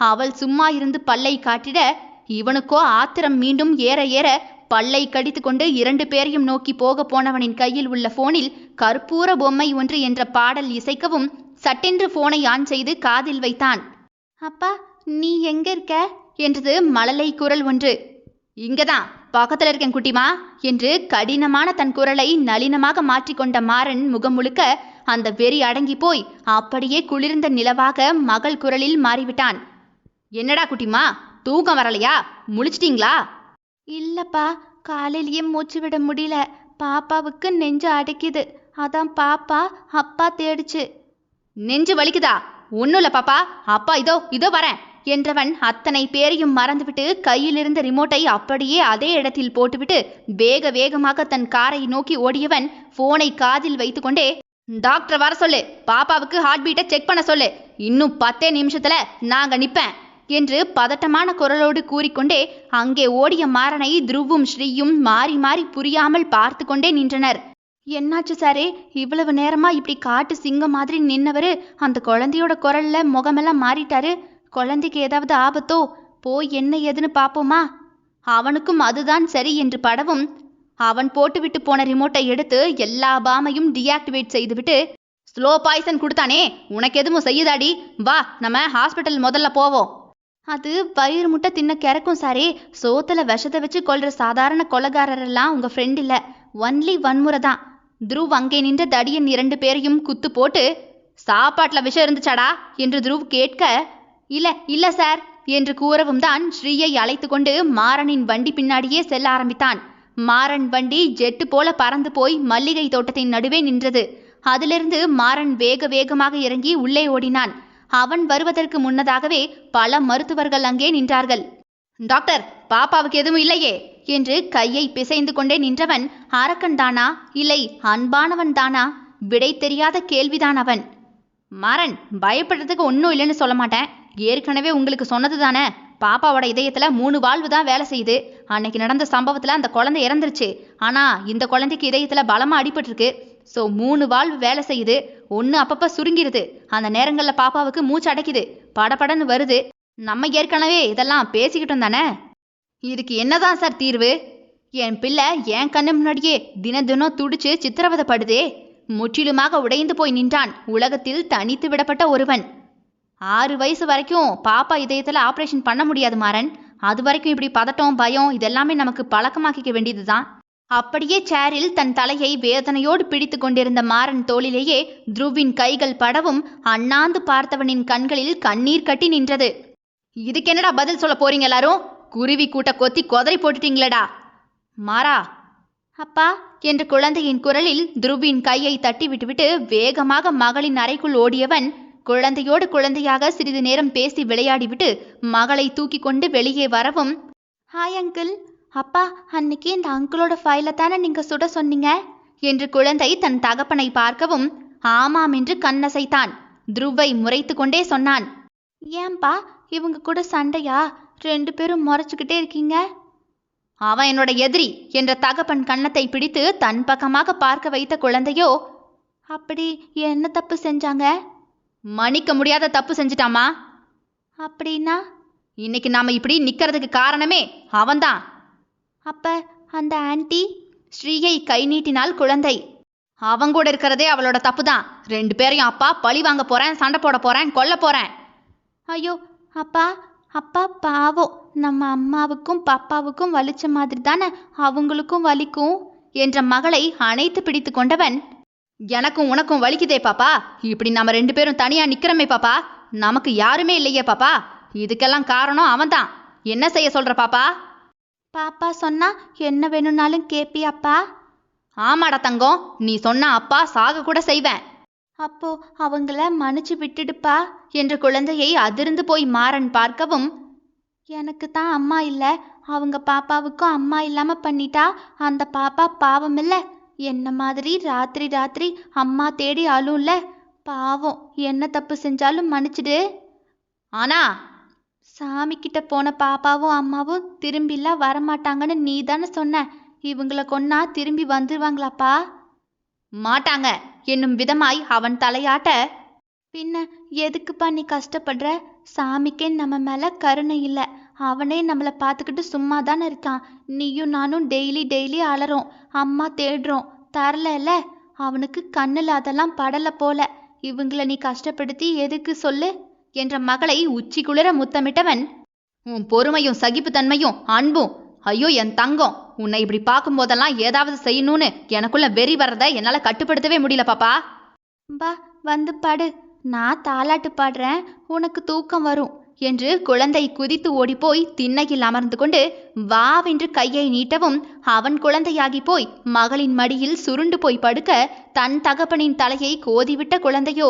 அவள் சும்மா இருந்து பல்லை காட்டிட இவனுக்கோ ஆத்திரம் மீண்டும் ஏற ஏற பல்லை கடித்து கொண்டு 2 பேரையும் நோக்கி போக போனவனின் கையில் உள்ள போனில் கற்பூர பொம்மை ஒன்று என்ற பாடல் இசைக்கவும் சட்டென்று போனை ஆன் செய்து காதில் வைத்தான். அப்பா, நீ எங்க இருக்க என்றது மழலை குரல் ஒன்று. இங்கதான் பக்கத்துல இருக்கேன் குட்டிமா என்று கடினமான தன் குரலை நளினமாக மாற்றிக்கொண்ட மாறன் முகம் முழுக்க அந்த வெறி அடங்கி போய் அப்படியே குளிர்ந்த நிலவாக மகள் குரலில் மாறிவிட்டான். என்னடா குட்டிமா, தூக்கம் வரலையா? முழிச்சிட்டீங்களா? இல்லப்பா, காலையிலேயே மூச்சு விட முடியல. பாப்பாவுக்கு நெஞ்சு அடைக்குது, அதான் பாப்பா அப்பா தேடிச்சு. நெஞ்சு வலிக்குதா? ஒன்னும் இல்ல பாப்பா, அப்பா இதோ வரேன் என்றவன் அத்தனை பேரையும் மறந்துவிட்டு கையிலிருந்த ரிமோட்டை அப்படியே அதே இடத்தில் போட்டுவிட்டு வேக வேகமாக தன் காரை நோக்கி ஓடியவன் போனை காதில் வைத்துக்கொண்டே, டாக்டர் வர சொல்லு, பாப்பாவுக்கு ஹார்ட் பீட்டை செக் பண்ண சொல்லு, இன்னும் 10 நிமிஷத்துல நாங்க நிப்பேன் என்று பதட்டமான குரலோடு கூறிக்கொண்டே அங்கே ஓடிய மாறனை துருவும் ஸ்ரீயும் மாறி மாறி புரியாமல் பார்த்து கொண்டே நின்றனர். என்னாச்சு சாரே, இவ்வளவு நேரமா இப்படி காட்டு சிங்கம் மாதிரி நின்னவரு அந்த குழந்தையோட குரல்ல முகமெல்லாம் மாறிட்டாரு. குழந்தைக்கு ஏதாவது ஆபத்தோ? போய் என்ன ஏதுன்னு பாப்போமா? அவனுக்கும் அதுதான் சரி என்று படவும் அவன் போட்டுவிட்டு போன ரிமோட்டை எடுத்து எல்லா பாமையும் டீஆக்டிவேட் செய்துவிட்டு, ஸ்லோ பாய்சன் கொடுத்தானே, உனக்கு எதுவும் செய்யுதாடி? வா, நம்ம ஹாஸ்பிட்டல் முதல்ல போவோம். அது வயிறு முட்டை தின்ன கிறக்கும் சாரே. சோத்துல விஷத்தை வச்சு கொள்ற சாதாரண கொலைகாரரெல்லாம் உங்க ஃப்ரெண்ட் இல்ல, ஒன்லி வன்முறை தான். துருவ் அங்கே நின்ற தடியன் 2 பேரையும் குத்து போட்டு, சாப்பாட்டுல விஷம் இருந்துச்சாடா என்று துருவ் கேட்க, இல்ல சார் என்று கூறவும் தான் ஸ்ரீயை அழைத்து கொண்டு மாறனின் வண்டி பின்னாடியே செல்ல ஆரம்பித்தான். மாறன் வண்டி ஜெட்டு போல பறந்து போய் மல்லிகை தோட்டத்தின் நடுவே நின்றது. அதிலிருந்து மாறன் வேக வேகமாக இறங்கி உள்ளே ஓடினான். அவன் வருவதற்கு முன்னதாகவே பல மருத்துவர்கள் அங்கே நின்றார்கள். டாக்டர், பாப்பாவுக்கு எதுவும் இல்லையே என்று கையை பிசைந்து கொண்டே நின்றவன் அரக்கன் தானா இல்லை அன்பானவன் தானா? விடை தெரியாத கேள்விதான் அவன். மாறன், பயப்படுறதுக்கு ஒன்றும் இல்லைன்னு சொல்ல மாட்டேன். ஏற்கனவே உங்களுக்கு சொன்னது தானே, பாப்பாவோட இதயத்துல 3 வால்வு தான் வேலை செய்யுது. அன்னைக்கு நடந்த சம்பவத்துல அந்த குழந்தை இறந்துருச்சு. ஆனா இந்த குழந்தைக்கு இதயத்துல பலமா அடிபட்டிருக்கு. ஸோ 3 வால்வு வேலை செய்யுது. ஒன்று அப்பப்ப சுருங்கிருது. அந்த நேரங்கள்ல பாப்பாவுக்கு மூச்சு அடைக்குது, படபடன்னு வருது. நம்ம ஏற்கனவே இதெல்லாம் பேசிக்கிட்டோம் தானே. இதுக்கு என்னதான் சார் தீர்வு? என் பிள்ளை என் கண்ணு முன்னாடியே தினம் துடிச்சு சித்திரவதைப்படுதே. முற்றிலுமாக உடைந்து போய் நின்றான் உலகத்தில் தனித்து விடப்பட்ட ஒருவன். 6 வயசு வரைக்கும் பாப்பா இதயத்துல ஆபரேஷன் பண்ண முடியாது மாறன். அது வரைக்கும் இப்படி பதட்டம், பயம் இதெல்லாமே நமக்கு பழக்கமாக்கிக்க வேண்டியதுதான். அப்படியே சேரில் தன் தலையை வேதனையோடு பிடித்து கொண்டிருந்த மாறன் தோளிலேயே துருவின் கைகள் படவும் அண்ணாந்து பார்த்தவனின் கண்களில் கண்ணீர் கட்டி நின்றது. இதுக்கு என்னடா பதில் சொல்ல போறீங்க எல்லாரும்? குருவி கூட்ட கொத்தி கொதறி போட்டுட்டீங்களடா. மாறா, அப்பா என்று குழந்தையின் குரலில் துருவின் கையை தட்டி விட்டுவிட்டு வேகமாக மகளின் அறைக்குள் ஓடியவன் குழந்தையோடு குழந்தையாக சிறிது நேரம் பேசி விளையாடிவிட்டு மகளை தூக்கி கொண்டு வெளியே வரவும், ஹாய் அங்கிள். அப்பா, அன்னைக்கு இந்த அங்கிளோட ஃபைலை தானே நீங்க சுட சொன்னீங்க என்று குழந்தை தன் தகப்பனை பார்க்கவும் ஆமாம் என்று கண்ணசைத்தான். துருவை முறைத்து கொண்டே சொன்னான், ஏன்பா இவங்க கூட சண்டையா? 2 பேரும் முறைச்சுக்கிட்டே இருக்கீங்க. அவன் என்னோட எதிரி என்ற தகப்பன் கன்னத்தை பிடித்து தன் பக்கமாக பார்க்க வைத்த குழந்தையோ, அப்படி என்ன தப்பு செஞ்சாங்க? மன்னிக்க முடியாத தப்பு செஞ்சிட்டாமா. அப்படின்னா இன்னைக்கு நாம இப்படி நிக்கிறதுக்கு காரணமே அவன்தான். அப்ப அந்த ஆன்ட்டி? ஸ்ரீயை கை நீட்டினாள் குழந்தை. அவங்க கூட இருக்கிறதே அவளோட தப்பு தான். 2 பேரையும் அப்பா பழி வாங்க போறேன், சண்டை போட போறேன், கொல்ல போறேன். ஐயோ அப்பா, அப்பா பாவம். நம்ம அம்மாவுக்கும் பாப்பாவுக்கும் வலிச்ச மாதிரி தானே அவங்களுக்கும் வலிக்கும் என்ற மகளை அணைத்து பிடித்து கொண்டவன், எனக்கும் உனக்கும் வலிக்குதே பாப்பா. இப்படி நம்ம 2 பேரும் தனியா நிக்கிறோமே பாப்பா. நமக்கு யாருமே இல்லையே பாப்பா. இதுக்கெல்லாம் காரணம் அவன்தான். என்ன செய்ய சொல்ற பாப்பா? பாப்பா சொன்னா என்ன வேணும்னாலும் கேப்பியாப்பா? ஆமாடா தங்கம், நீ சொன்ன அப்பா சாக கூட செய்வேன். அப்போ அவங்கள மன்னிச்சு விட்டுடுப்பா என்று குழந்தையை அதிர்ந்து போய் மாறன் பார்க்கவும், எனக்கு தான் அம்மா இல்லை, அவங்க பாப்பாவுக்கும் அம்மா இல்லாம பண்ணிட்டா அந்த பாப்பா பாவம் இல்லை? என்ன மாதிரி ராத்திரி ராத்திரி அம்மா தேடி அழும்ல, பாவம். என்ன தப்பு செஞ்சாலும் மன்னிச்சிடு. ஆனா சாமி கிட்ட போன பாப்பாவும் அம்மாவும் திரும்பிலாம் வரமாட்டாங்கன்னு நீ தானே சொன்ன. இவங்கள கொன்னா திரும்பி வந்துருவாங்களாப்பா? மாட்டாங்க என்னும் விதமாய் அவன் தலையாட்ட, பின்ன எதுக்குப்பா நீ கஷ்டப்படுற? சாமிக்கே நம்ம மேல கருணை இல்லை. அவனே நம்மளை பார்த்துக்கிட்டு சும்மா தானே இருக்கான். நீயும் நானும் டெய்லி அலறோம், அம்மா தேடுறோம், தரல. அவனுக்கு கண்ணில் அதெல்லாம் படலை போல. இவங்கள நீ கஷ்டப்படுத்தி எதுக்கு சொல்லு என்ற மகளை உச்சி குளிர முத்தமிட்டவன், உன் பொறுமையும் சகிப்புத்தன்மையும் அன்பும், ஐயோ என் தங்கம், உன்னை இப்படி பார்க்கும் போதெல்லாம் ஏதாவது செய்யணும்னு எனக்குள்ள வெறி வர்றத என்னால கட்டுப்படுத்தவே முடியல பாப்பா. பா வந்து பாடு, நான் தாலாட்டு பாடுறேன், உனக்கு தூக்கம் வரும் என்று குழந்தை குதித்து ஓடிப்போய் திண்ணையில் அமர்ந்து கொண்டு வாவென்று கையை நீட்டவும் அவன் குழந்தையாகி போய் மகளின் மடியில் சுருண்டு போய் படுக்க தன் தகப்பனின் தலையை கோதிவிட்ட குழந்தையோ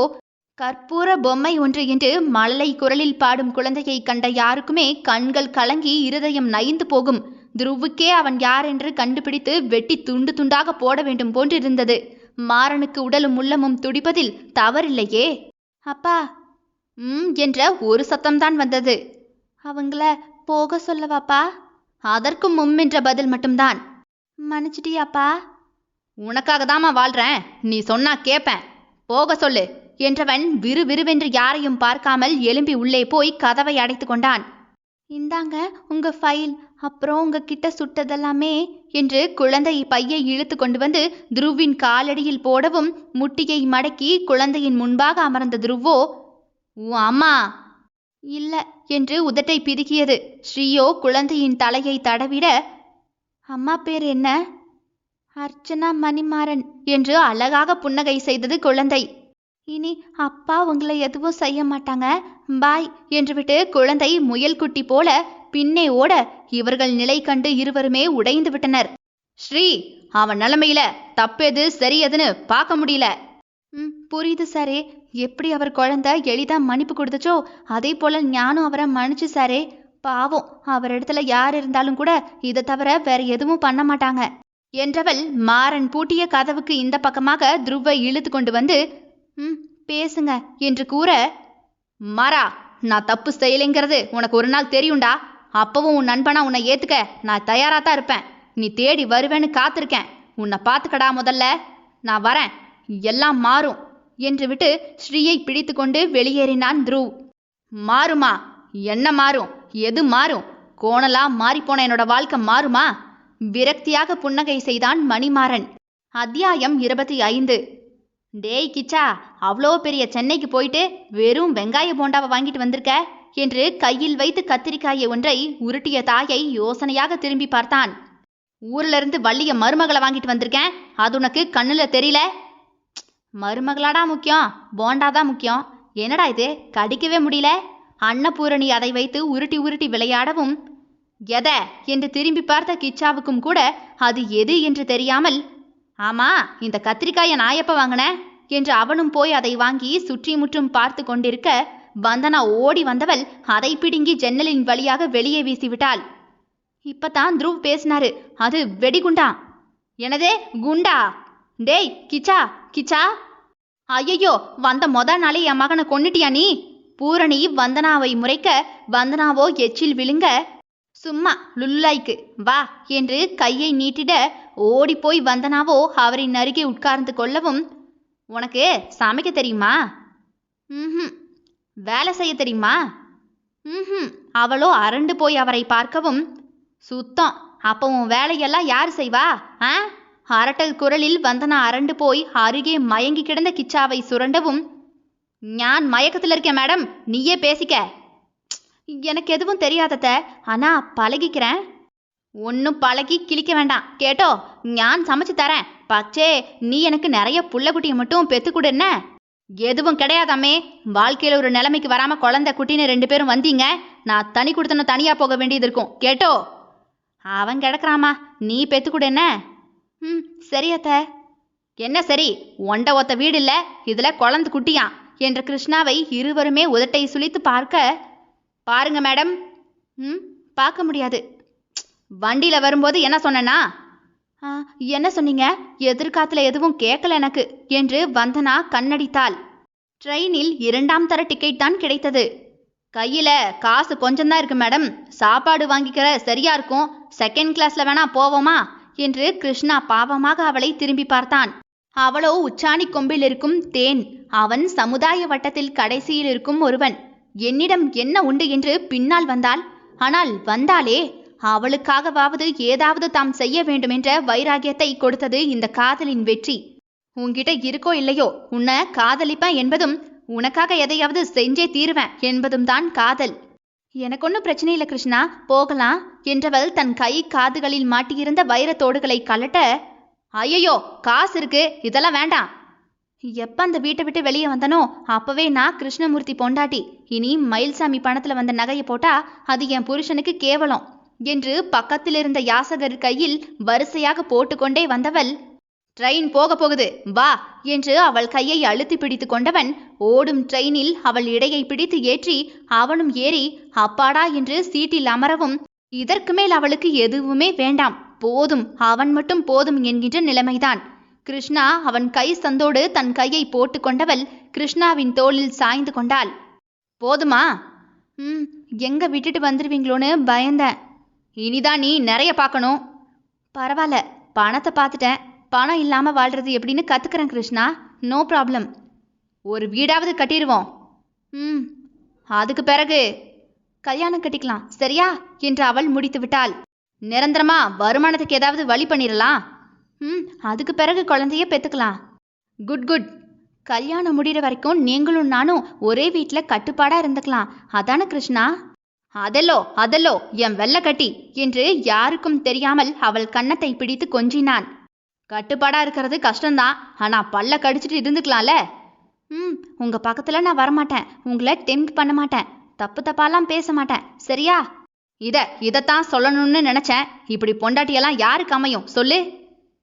கற்பூர பொம்மை ஒன்று என்று மழலை குரலில் பாடும் குழந்தையை கண்ட யாருக்குமே கண்கள் கலங்கி இருதயம் நைந்து போகும். துருவுக்கே அவன் யார் என்று கண்டுபிடித்து வெட்டி துண்டு துண்டாக போட வேண்டும் போன்றிருந்தது. மாறனுக்கு உடலும் உள்ளமும் துடிப்பதில் தவறில்லையே. அப்பா என்ற ஒரு சத்தம்தான் வந்தது. அவங்கள போக சொல்லவாப்பா? அதற்கும் என்ற பதில் மட்டும்தான். மன்னிச்சிட்டியாப்பா? உனக்காக தாமா வாழ்றேன், நீ சொன்னா கேப்பேன், போக சொல்லு என்றவன் விறுவிறுவென்று யாரையும் பார்க்காமல் எழும்பி உள்ளே போய் கதவை அடைத்து கொண்டான். இந்தாங்க உங்க ஃபைல், அப்புறம் உங்ககிட்ட சுட்டதெல்லாமே என்று குழந்தை பையை இழுத்து கொண்டு வந்து துருவின் காலடியில் போடவும் முட்டியை மடக்கி குழந்தையின் முன்பாக அமர்ந்த துருவோ, உன் அம்மா இல்ல என்று உதட்டை பிதுக்கியது. ஸ்ரீயோ குழந்தையின் தலையை தடவிட, அம்மா பேர் என்ன? அர்ச்சனா மணிமாறன் என்று அழகாக புன்னகை செய்தது குழந்தை. இனி அப்பா உங்களை எதுவும் செய்ய மாட்டாங்க, பாய் என்று விட்டு குழந்தை முயல் குட்டி போல பின்னே ஓட இவர்கள் நிலை கண்டு இருவருமே உடைந்து விட்டனர். ஸ்ரீ, அவன் நிலைமையில தப்பெது சரியதுன்னு பார்க்க முடியல. புரியுது சாரே. எப்படி அவர் குழந்தை எளிதா மன்னிப்பு கொடுத்துச்சோ அதே போல ஞானும் அவரை மன்னிச்சு சாரே. பாவம், அவர் இடத்துல யார் இருந்தாலும் கூட இதை தவிர வேற எதுவும் பண்ண மாட்டாங்க என்றவள் மாறன் பூட்டிய கதவுக்கு இந்த பக்கமாக துருவை இழுத்து கொண்டு வந்து பேசுங்க என்று கூற, மாறா, நான் தப்பு செய்யலைங்கிறது உனக்கு ஒரு நாள் தெரியும்டா. அப்பவும் உன் நண்பனா உன்னை ஏத்துக்க நான் தயாரா தான் இருப்பேன். நீ தேடி வருவேன்னு காத்திருக்கேன். உன்னை பார்த்துக்கடா முதல்ல, நான் வரேன், எல்லாம் மாறும் என்று விட்டு ஸ்ரீயை பிடித்து கொண்டு வெளியேறினான் துருவ். மாறுமா? என்ன மாறும்? எது மாறும்? கோணலா மாறிப்போன என்னோட வாழ்க்கை மாறுமா? விரக்தியாக புன்னகை செய்தான் மணிமாறன். அத்தியாயம் 25. டேய் கிச்சா, அவ்வளோ பெரிய சென்னைக்கு போயிட்டு வெறும் வெங்காய போண்டாவை வாங்கிட்டு வந்திருக்க என்று கையில் வைத்து கத்திரிக்காயை ஒன்றை உருட்டிய தாயை யோசனையாக திரும்பி பார்த்தான். ஊர்ல இருந்து வள்ளிய மருமகளை வாங்கிட்டு வந்திருக்கேன், அது உனக்கு கண்ணுல தெரியல? மருமகளாடா முக்கியம், போண்டாதான் முக்கியம். என்னடா இது, கடிக்கவே முடியல? அன்னபூரணி அதை வைத்து உருட்டி உருட்டி விளையாடவும், எத என்று திரும்பி பார்த்த கிச்சாவுக்கும் கூட அது எது என்று தெரியாமல், ஆமா, இந்த கத்திரிக்காயை நான் எப்ப வாங்கினேன் என்று அவனும் போய் அதை வாங்கி சுற்றி முற்றும் பார்த்து கொண்டிருக்க வந்தனா ஓடி வந்தவள் அதை பிடுங்கி ஜன்னலின் வழியாக வெளியே வீசிவிட்டாள். இப்பதான் துருவ் பேசினாரு, அது வெடிகுண்டா. எனதே குண்டா? டேய் கிச்சா, கிச்சா! ஐயோ, வந்த நாளே என் மகனை கொன்னுட்டியா நீ? பூரணி வந்தனாவை முறைக்க வந்தனாவோ எச்சில் விழுங்க, சும்மா லுல்லாய்க்கு வா என்று கையை நீட்டிட ஓடிப்போய் வந்தனாவோ அவரின் அருகே உட்கார்ந்து கொள்ளவும், உனக்கு சமைக்க தெரியுமா? வேலை செய்ய தெரியுமா? அவளோ அரண்டு போய் அவரை பார்க்கவும், சுத்தம், அப்போ உன் வேலையெல்லாம் யார் செய்வா? அரட்டல் குரலில் வந்தனா அரண்டு போய் அருகே மயங்கி கிடந்த கிச்சாவை சுரண்டவும், ஞான் மயக்கத்தில் இருக்கேன் மேடம், நீயே பேசிக்க. எனக்கு எதுவும் தெரியாதத, ஆனா பழகிக்கிறேன். ஒன்னும் பழகி கிழிக்க வேண்டாம் கேட்டோ? ஞான் சமைச்சு தரேன், பச்சே நீ எனக்கு நிறைய புள்ள குட்டியை மட்டும் பெத்துக்கூட. என்ன எதுவும் கிடையாதாமே, வாழ்க்கையில ஒரு நிலைமைக்கு வராம குழந்தை குட்டின்னு 2 பேரும் வந்தீங்க, நான் தனி கொடுத்தன தனியா போக வேண்டியது இருக்கும் கேட்டோ? அவன் கிடக்குறாமா, நீ பெத்துக்கூட. என்ன சரியத்த. என்ன சரி? ஒண்ட ஒத்த வீடு இல்ல, இதுல குழந்தை குட்டியான் என்ற கிருஷ்ணாவை இருவருமே உதட்டை சுழித்து பார்க்க, பாருங்க மேடம். பார்க்க முடியாது. வண்டியில வரும்போது என்ன சொன்னா? என்ன சொன்னீங்க? எதிர்காத்துல எதுவும் கேட்கல எனக்கு என்று வந்தனா கண்ணடித்தாள். ட்ரெயினில் 2ஆம் தர டிக்கெட் தான் கிடைத்தது. கையில காசு கொஞ்சம் தான் இருக்கு மேடம், சாப்பாடு வாங்கிக்கிற சரியா இருக்கும், 2nd கிளாஸ்ல வேணா போவோமா என்று கிருஷ்ணா பாவமாக அவளை திரும்பி பார்த்தான். அவளோ உச்சாணி கொம்பில் இருக்கும் தேன், அவன் சமுதாய வட்டத்தில் கடைசியில் இருக்கும் ஒருவன். என்னிடம் என்ன உண்டு என்று பின்னால் வந்தாள். ஆனால் வந்தாலே அவளுக்காகவாவது ஏதாவது தாம் செய்ய வேண்டும் என்ற வைராகியத்தை கொடுத்தது இந்த காதலின் வெற்றி. உன்கிட்ட இருக்கோ இல்லையோ, உன்னை காதலிப்பேன் என்பதும் உனக்காக எதையாவது செஞ்சே தீருவேன் என்பதும் தான் காதல். எனக்கு ஒன்றும் பிரச்சனை இல்லை கிருஷ்ணா, போகலாம் என்றவள் தன் கை காதுகளில் மாட்டியிருந்த வைரத்தோடுகளை கலட்ட, ஐயோ காசு இருக்கு, இதெல்லாம் வேண்டாம். எப்ப அந்த வீட்டை விட்டு வெளியே வந்தனோ அப்பவே நான் கிருஷ்ணமூர்த்தி பொண்டாட்டி, இனி மயில்சாமி பணத்துல வந்த நகையை போட்டா அது என் புருஷனுக்கு கேவலம் என்று பக்கத்தில் இருந்த யாசகர் கையில் வரிசையாக போட்டுக்கொண்டே வந்தவள், ட்ரெயின் போக போகுது வா என்று அவள் கையை அழுத்தி பிடித்து கொண்டவன் ஓடும் ட்ரெயினில் அவள் இடையை பிடித்து ஏற்றி அவனும் ஏறி அப்பாடா என்று சீட்டில் அமரவும், இதற்கு மேல் அவளுக்கு எதுவுமே வேண்டாம், போதும், அவன் மட்டும் போதும் என்கின்ற நிலைமைதான். கிருஷ்ணா அவன் கை சந்தோடு தன் கையை போட்டு கொண்டவள் கிருஷ்ணாவின் தோளில் சாய்ந்து கொண்டாள். போதுமா? எங்க விட்டுட்டு வந்துருவீங்களோன்னு பயந்தேன். இனிதான் நீ நிறைய பார்க்கணும். பரவாயில்ல, பணத்தை பார்த்துட்டேன், பணம் இல்லாம வாழ்றது எப்படின்னு கத்துக்கிறேன் கிருஷ்ணா, நோ ப்ராப்ளம். ஒரு வீடாவது கட்டிடுவோம். அதுக்கு பிறகு கல்யாணம் கட்டிக்கலாம் சரியா என்று அவள் முடித்து விட்டாள். நிரந்தரமா வருமானத்துக்கு ஏதாவது வழி பண்ணிடலாம். அதுக்கு பிறகு குழந்தைய பெத்துக்கலாம். Good good. கல்யாணம் முடிகிற வரைக்கும் நீங்களும் நானும் ஒரே வீட்டுல கட்டுப்பாடா இருந்துக்கலாம், அதான கிருஷ்ணா? அதெல்லோ அதெல்லோ என் வெள்ளை கட்டி என்று யாருக்கும் தெரியாமல் அவள் கன்னத்தை பிடித்து கொஞ்சினான். கட்டுப்பாடா இருக்கிறது கஷ்டம்தான், ஆனா பல்ல கடிச்சிட்டு இருந்துக்கலாம்ல. உங்க பக்கத்துல நான் வரமாட்டேன். உங்களை டெம்ப்ட் பண்ண மாட்டேன். தப்பு தப்பாலாம் பேச மாட்டேன். சரியா? இதைத்தான் சொல்லணும்னு நினைச்சேன். இப்படி பொண்டாட்டியெல்லாம் யாருக்கு அமையும் சொல்லு?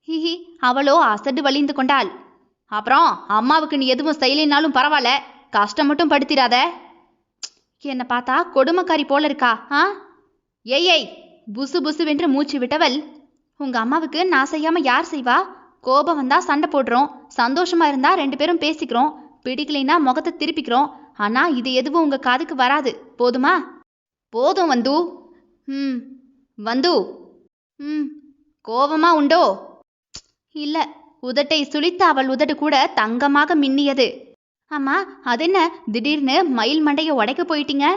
ஹிஹி. அவளோ அசடு வலிந்து கொண்டாள். அப்புறம் அம்மாவுக்கு நீ எதுவும் செய்யலைனாலும் பரவாயில்ல, கஷ்டம் மட்டும் படுத்திடாத. என்னை பார்த்தா கொடுமைக்காரி போல இருக்கா? ஏய் புசு புசுவென்று மூச்சு விட்டவள், உங்க அம்மாவுக்கு நான் செய்யாம யார் செய்வா? கோபம் வந்தா சண்டை போடுறோம், சந்தோஷமா இருந்தா 2 பேரும் பேசிக்கிறோம், பிடிக்கலைன்னா முகத்தை திருப்பிக்கிறோம். ஆனா இது எதுவும் உங்க காதுக்கு வராது. போதுமா? போதும் வந்து. வந்து கோபமா உண்டோ? இல்ல. உதட்டை சுளித்த அவள் உதடு கூட தங்கமாக மின்னியது. அம்மா, அது என்ன திடீர்னு மயில் மண்டைய உடைக்க போயிட்டீங்க?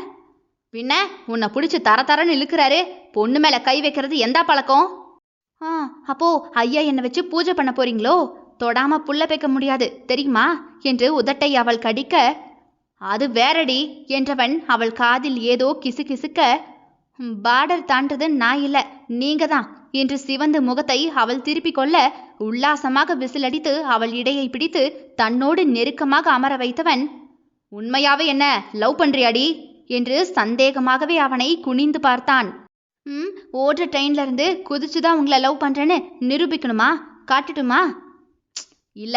பின்ன உன்னை பிடிச்சி தரன்னு இழுக்கிறாரு. பொண்ணு மேல கை வைக்கிறது எந்த பழக்கம்? அப்போ ஐயா என்னை வச்சு பூஜை பண்ண போறீங்களோ? தொடாம புள்ள பேக்க முடியாது தெரியுமா என்று உதட்டை அவள் கடிக்க, அது வேறடி என்றவன் அவள் காதில் ஏதோ கிசு கிசுக்க, பார்டர் தாண்டது நான் இல்ல, நீங்க தான் என்று சிவந்த முகத்தை அவள் திருப்பிக் கொள்ள, உல்லாசமாக விசிலடித்து அவள் இடையை பிடித்து தன்னோடு நெருக்கமாக அமர வைத்தவன், உண்மையாவே என்ன லவ் பண்றியாடி என்று சந்தேகமாகவே அவனை குனிந்து பார்த்தான். ஓடுற ட்ரெயின்ல இருந்து குதிச்சுதான் உங்களை லவ் பண்றேன்னு நிரூபிக்கணுமா? காட்டுட்டுமா? இல்ல,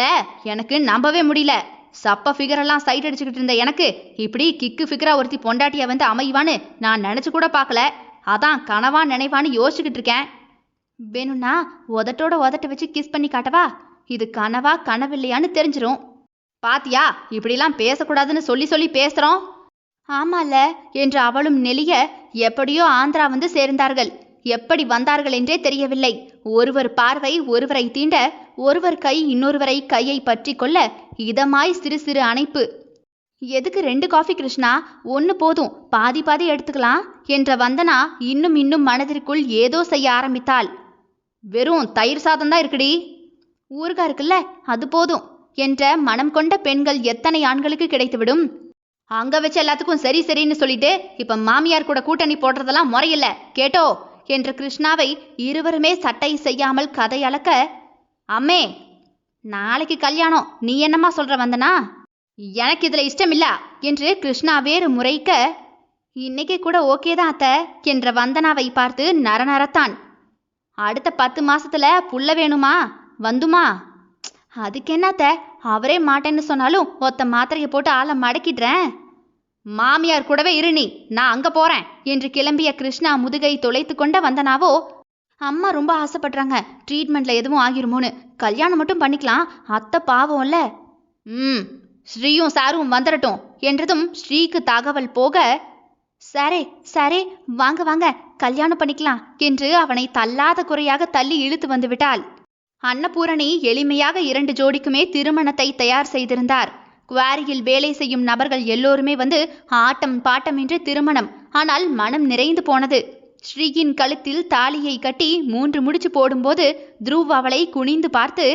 எனக்கு நம்பவே முடியல. சப்ப ஃபிகரெல்லாம் சைட் அடிச்சுக்கிட்டு இருந்த எனக்கு இப்படி கிக்கு ஃபிகரா ஒருத்தி பொண்டாட்டியா வந்து அமைவான்னு நான் நினைச்சு கூட பார்க்கல. அதான் கனவா நினைவான்னு யோசிச்சுக்கிட்டு இருக்கேன். வேணும்னா உதட்டோட உதட்ட வச்சு கிஸ் பண்ணி காட்டவா? இது கனவா கனவில்லையான்னு தெரிஞ்சிரும். பாத்தியா, இப்படிலாம் பேசக்கூடாதுன்னு சொல்லி சொல்லி பேசுறோம். ஆமால என்று அவளும் நெளிய, எப்படியோ ஆந்திரா வந்து சேர்ந்தார்கள். எப்படி வந்தார்கள் என்றே தெரியவில்லை. ஒருவர் பார்வை ஒருவரை தீண்ட, ஒருவர் கை இன்னொருவரை கையை பற்றி கொள்ள இதமாய் சிறு சிறு அணைப்பு. எதுக்கு 2 காஃபி கிருஷ்ணா? 1 போதும், பாதி பாதி எடுத்துக்கலாம் என்ற வந்தனா இன்னும் மனதிற்குள் ஏதோ செய்ய ஆரம்பித்தாள். வெறும் தயிர் சாதம் தான் இருக்குடி. ஊறுகா இருக்குல்ல, அது போதும் என்ற மனம் கொண்ட பெண்கள் எத்தனை ஆண்களுக்கு கிடைத்துவிடும்? அங்க வச்சு எல்லாத்துக்கும் சரி சரின்னு சொல்லிட்டு இப்ப மாமியார் கூட கூட்டணி போடுறதெல்லாம் முறையில்ல கேட்டோ என்று கிருஷ்ணாவை இருவருமே சட்டை செய்யாமல் கதை அளக்க, அம்மே நாளைக்கு கல்யாணம், நீ என்னம்மா சொல்ற வந்தனா? எனக்கு இதுல இஷ்டம் இல்ல என்று கிருஷ்ணா வேறு முறைக்க, இன்னைக்கு கூட ஓகே தான் அத்தை என்ற வந்தனாவை பார்த்து நரநரத்தான். அடுத்த 10 மாசத்துல புள்ள வேணுமா? வந்துமா? அதுக்கு என்னத்த, அவரே மாட்டேன்னு சொன்னாலும் ஒத்த மாத்திரையை போட்டு ஆளை மடக்கிடுறேன். மாமியார் கூடவே இரு நீ, நான் அங்க போறேன் என்று கிளம்பிய கிருஷ்ணா முதுகை தொலைத்து கொண்ட வந்தனாவோ, அம்மா ரொம்ப ஆசைப்படுறாங்க, ட்ரீட்மெண்ட்ல எதுவும் ஆகிருமோன்னு, கல்யாணம் மட்டும் பண்ணிக்கலாம், அத்தை பாவம்ல. ஸ்ரீயும் சாரும் வந்துடட்டும் என்றதும் ஸ்ரீக்கு தகவல் போக, சரே சரே வாங்க வாங்க கல்யாணம் பண்ணிக்கலாம் என்று அவனை தள்ளாத குறையாக தள்ளி இழுத்து வந்து விட்டாள். அன்னபூரணி எளிமையாக 2 ஜோடிக்குமே திருமணத்தை தயார் செய்திருந்தார். குவாரியில் வேலை செய்யும் நபர்கள் எல்லோருமே வந்து ஆட்டம் பாட்டமின்றி திருமணம். ஆனால் மனம் நிறைந்து போனது. ஸ்ரீயின் கழுத்தில் தாலியை கட்டி 3 முடிச்சு போடும்போது துருவ் அவளை குனிந்து பார்த்து,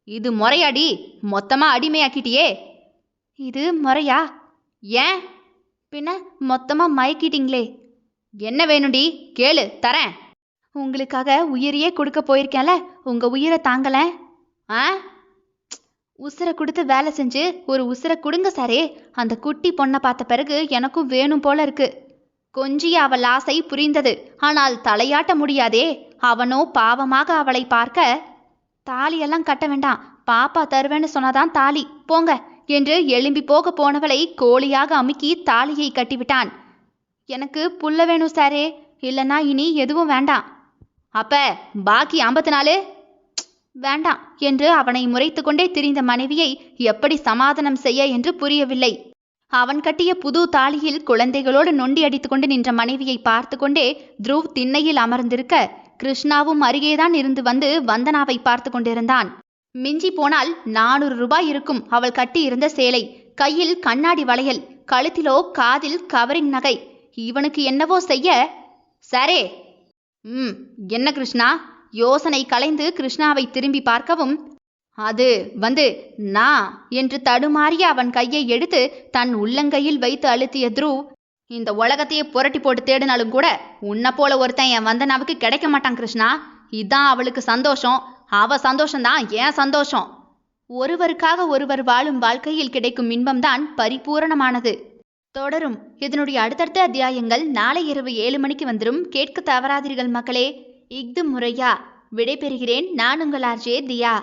இது முறையாடி, மொத்தமா அடிமையாக்கிட்டியே. இது முறையா? ஏன்? பின்ன மொத்தமா மயக்கிட்டீங்களே. என்ன வேணும்டி கேளு, தரேன். உங்களுக்காக உயிரையே கொடுக்க போயிருக்கேன்ல, உங்க உயிரை தாங்கல. உசுரை கொடுத்து வேலை செஞ்சு ஒரு உசுரை கொடுங்க சாரே. அந்த குட்டி பொண்ணை பார்த்த பிறகு எனக்கும் வேணும் போல இருக்கு. கொஞ்சிய அவள் ஆசை புரிந்தது. ஆனால் தலையாட்ட முடியாதே. அவனோ பாவமாக அவளை பார்க்க, தாலியெல்லாம் கட்ட வேண்டாம், பாப்பா தருவேன்னு சொன்னாதான் தாலி, போங்க என்று எழும்பி போக போனவளை கோழியாக அமுக்கி தாலியை கட்டிவிட்டான். எனக்கு புள்ள வேணும் சாரே, இல்லைன்னா இனி எதுவும் வேண்டாம். அப்ப பாக்கி 54 வேண்டாம் என்று அவனை முறைத்து கொண்டே திரிந்த மனைவியை எப்படி சமாதானம் செய்ய என்று புரியவில்லை. அவன் கட்டிய புது தாலியில் குழந்தைகளோடு நொண்டி அடித்து கொண்டு நின்ற மனைவியை பார்த்து கொண்டே துருவ் திண்ணையில் அமர்ந்திருக்க, கிருஷ்ணாவும் அருகேதான் இருந்து வந்து வந்தனாவை பார்த்து கொண்டிருந்தான். மிஞ்சி போனால் 400 ரூபாய் இருக்கும் அவள் கட்டி இருந்த சேலை, கையில் கண்ணாடி வளையல், கழுத்திலோ காதில் கவரிங் நகை. இவனுக்கு என்னவோ செய்ய, சரே. என்ன கிருஷ்ணா? யோசனை கலைந்து கிருஷ்ணாவை திரும்பி பார்க்கவும், அது நான் என்று தடுமாறிய அவன் கையை எடுத்து தன் உள்ளங்கையில் வைத்து அழுத்திய துருவ், இந்த உலகத்தையே புரட்டி போட்டு தேடினாலும் கூட உன்னை போல ஒருத்தன் என் வந்தனாவுக்கு கிடைக்க மாட்டான் கிருஷ்ணா. இதான் அவளுக்கு சந்தோஷம், அவ சந்தோஷம்தான் என் சந்தோஷம். ஒருவருக்காக ஒருவர் வாழும் வாழ்க்கையில் கிடைக்கும் இன்பம்தான் பரிபூரணமானது. தொடரும். இதனுடைய அடுத்தடுத்த அத்தியாயங்கள் நாளை இரவு 7 மணிக்கு வந்துடும். கேட்க தவறாதீர்கள் மக்களே. இஃது முறையா. விடைபெறுகிறேன். நான் உங்கள் ஆர்ஜே தியா.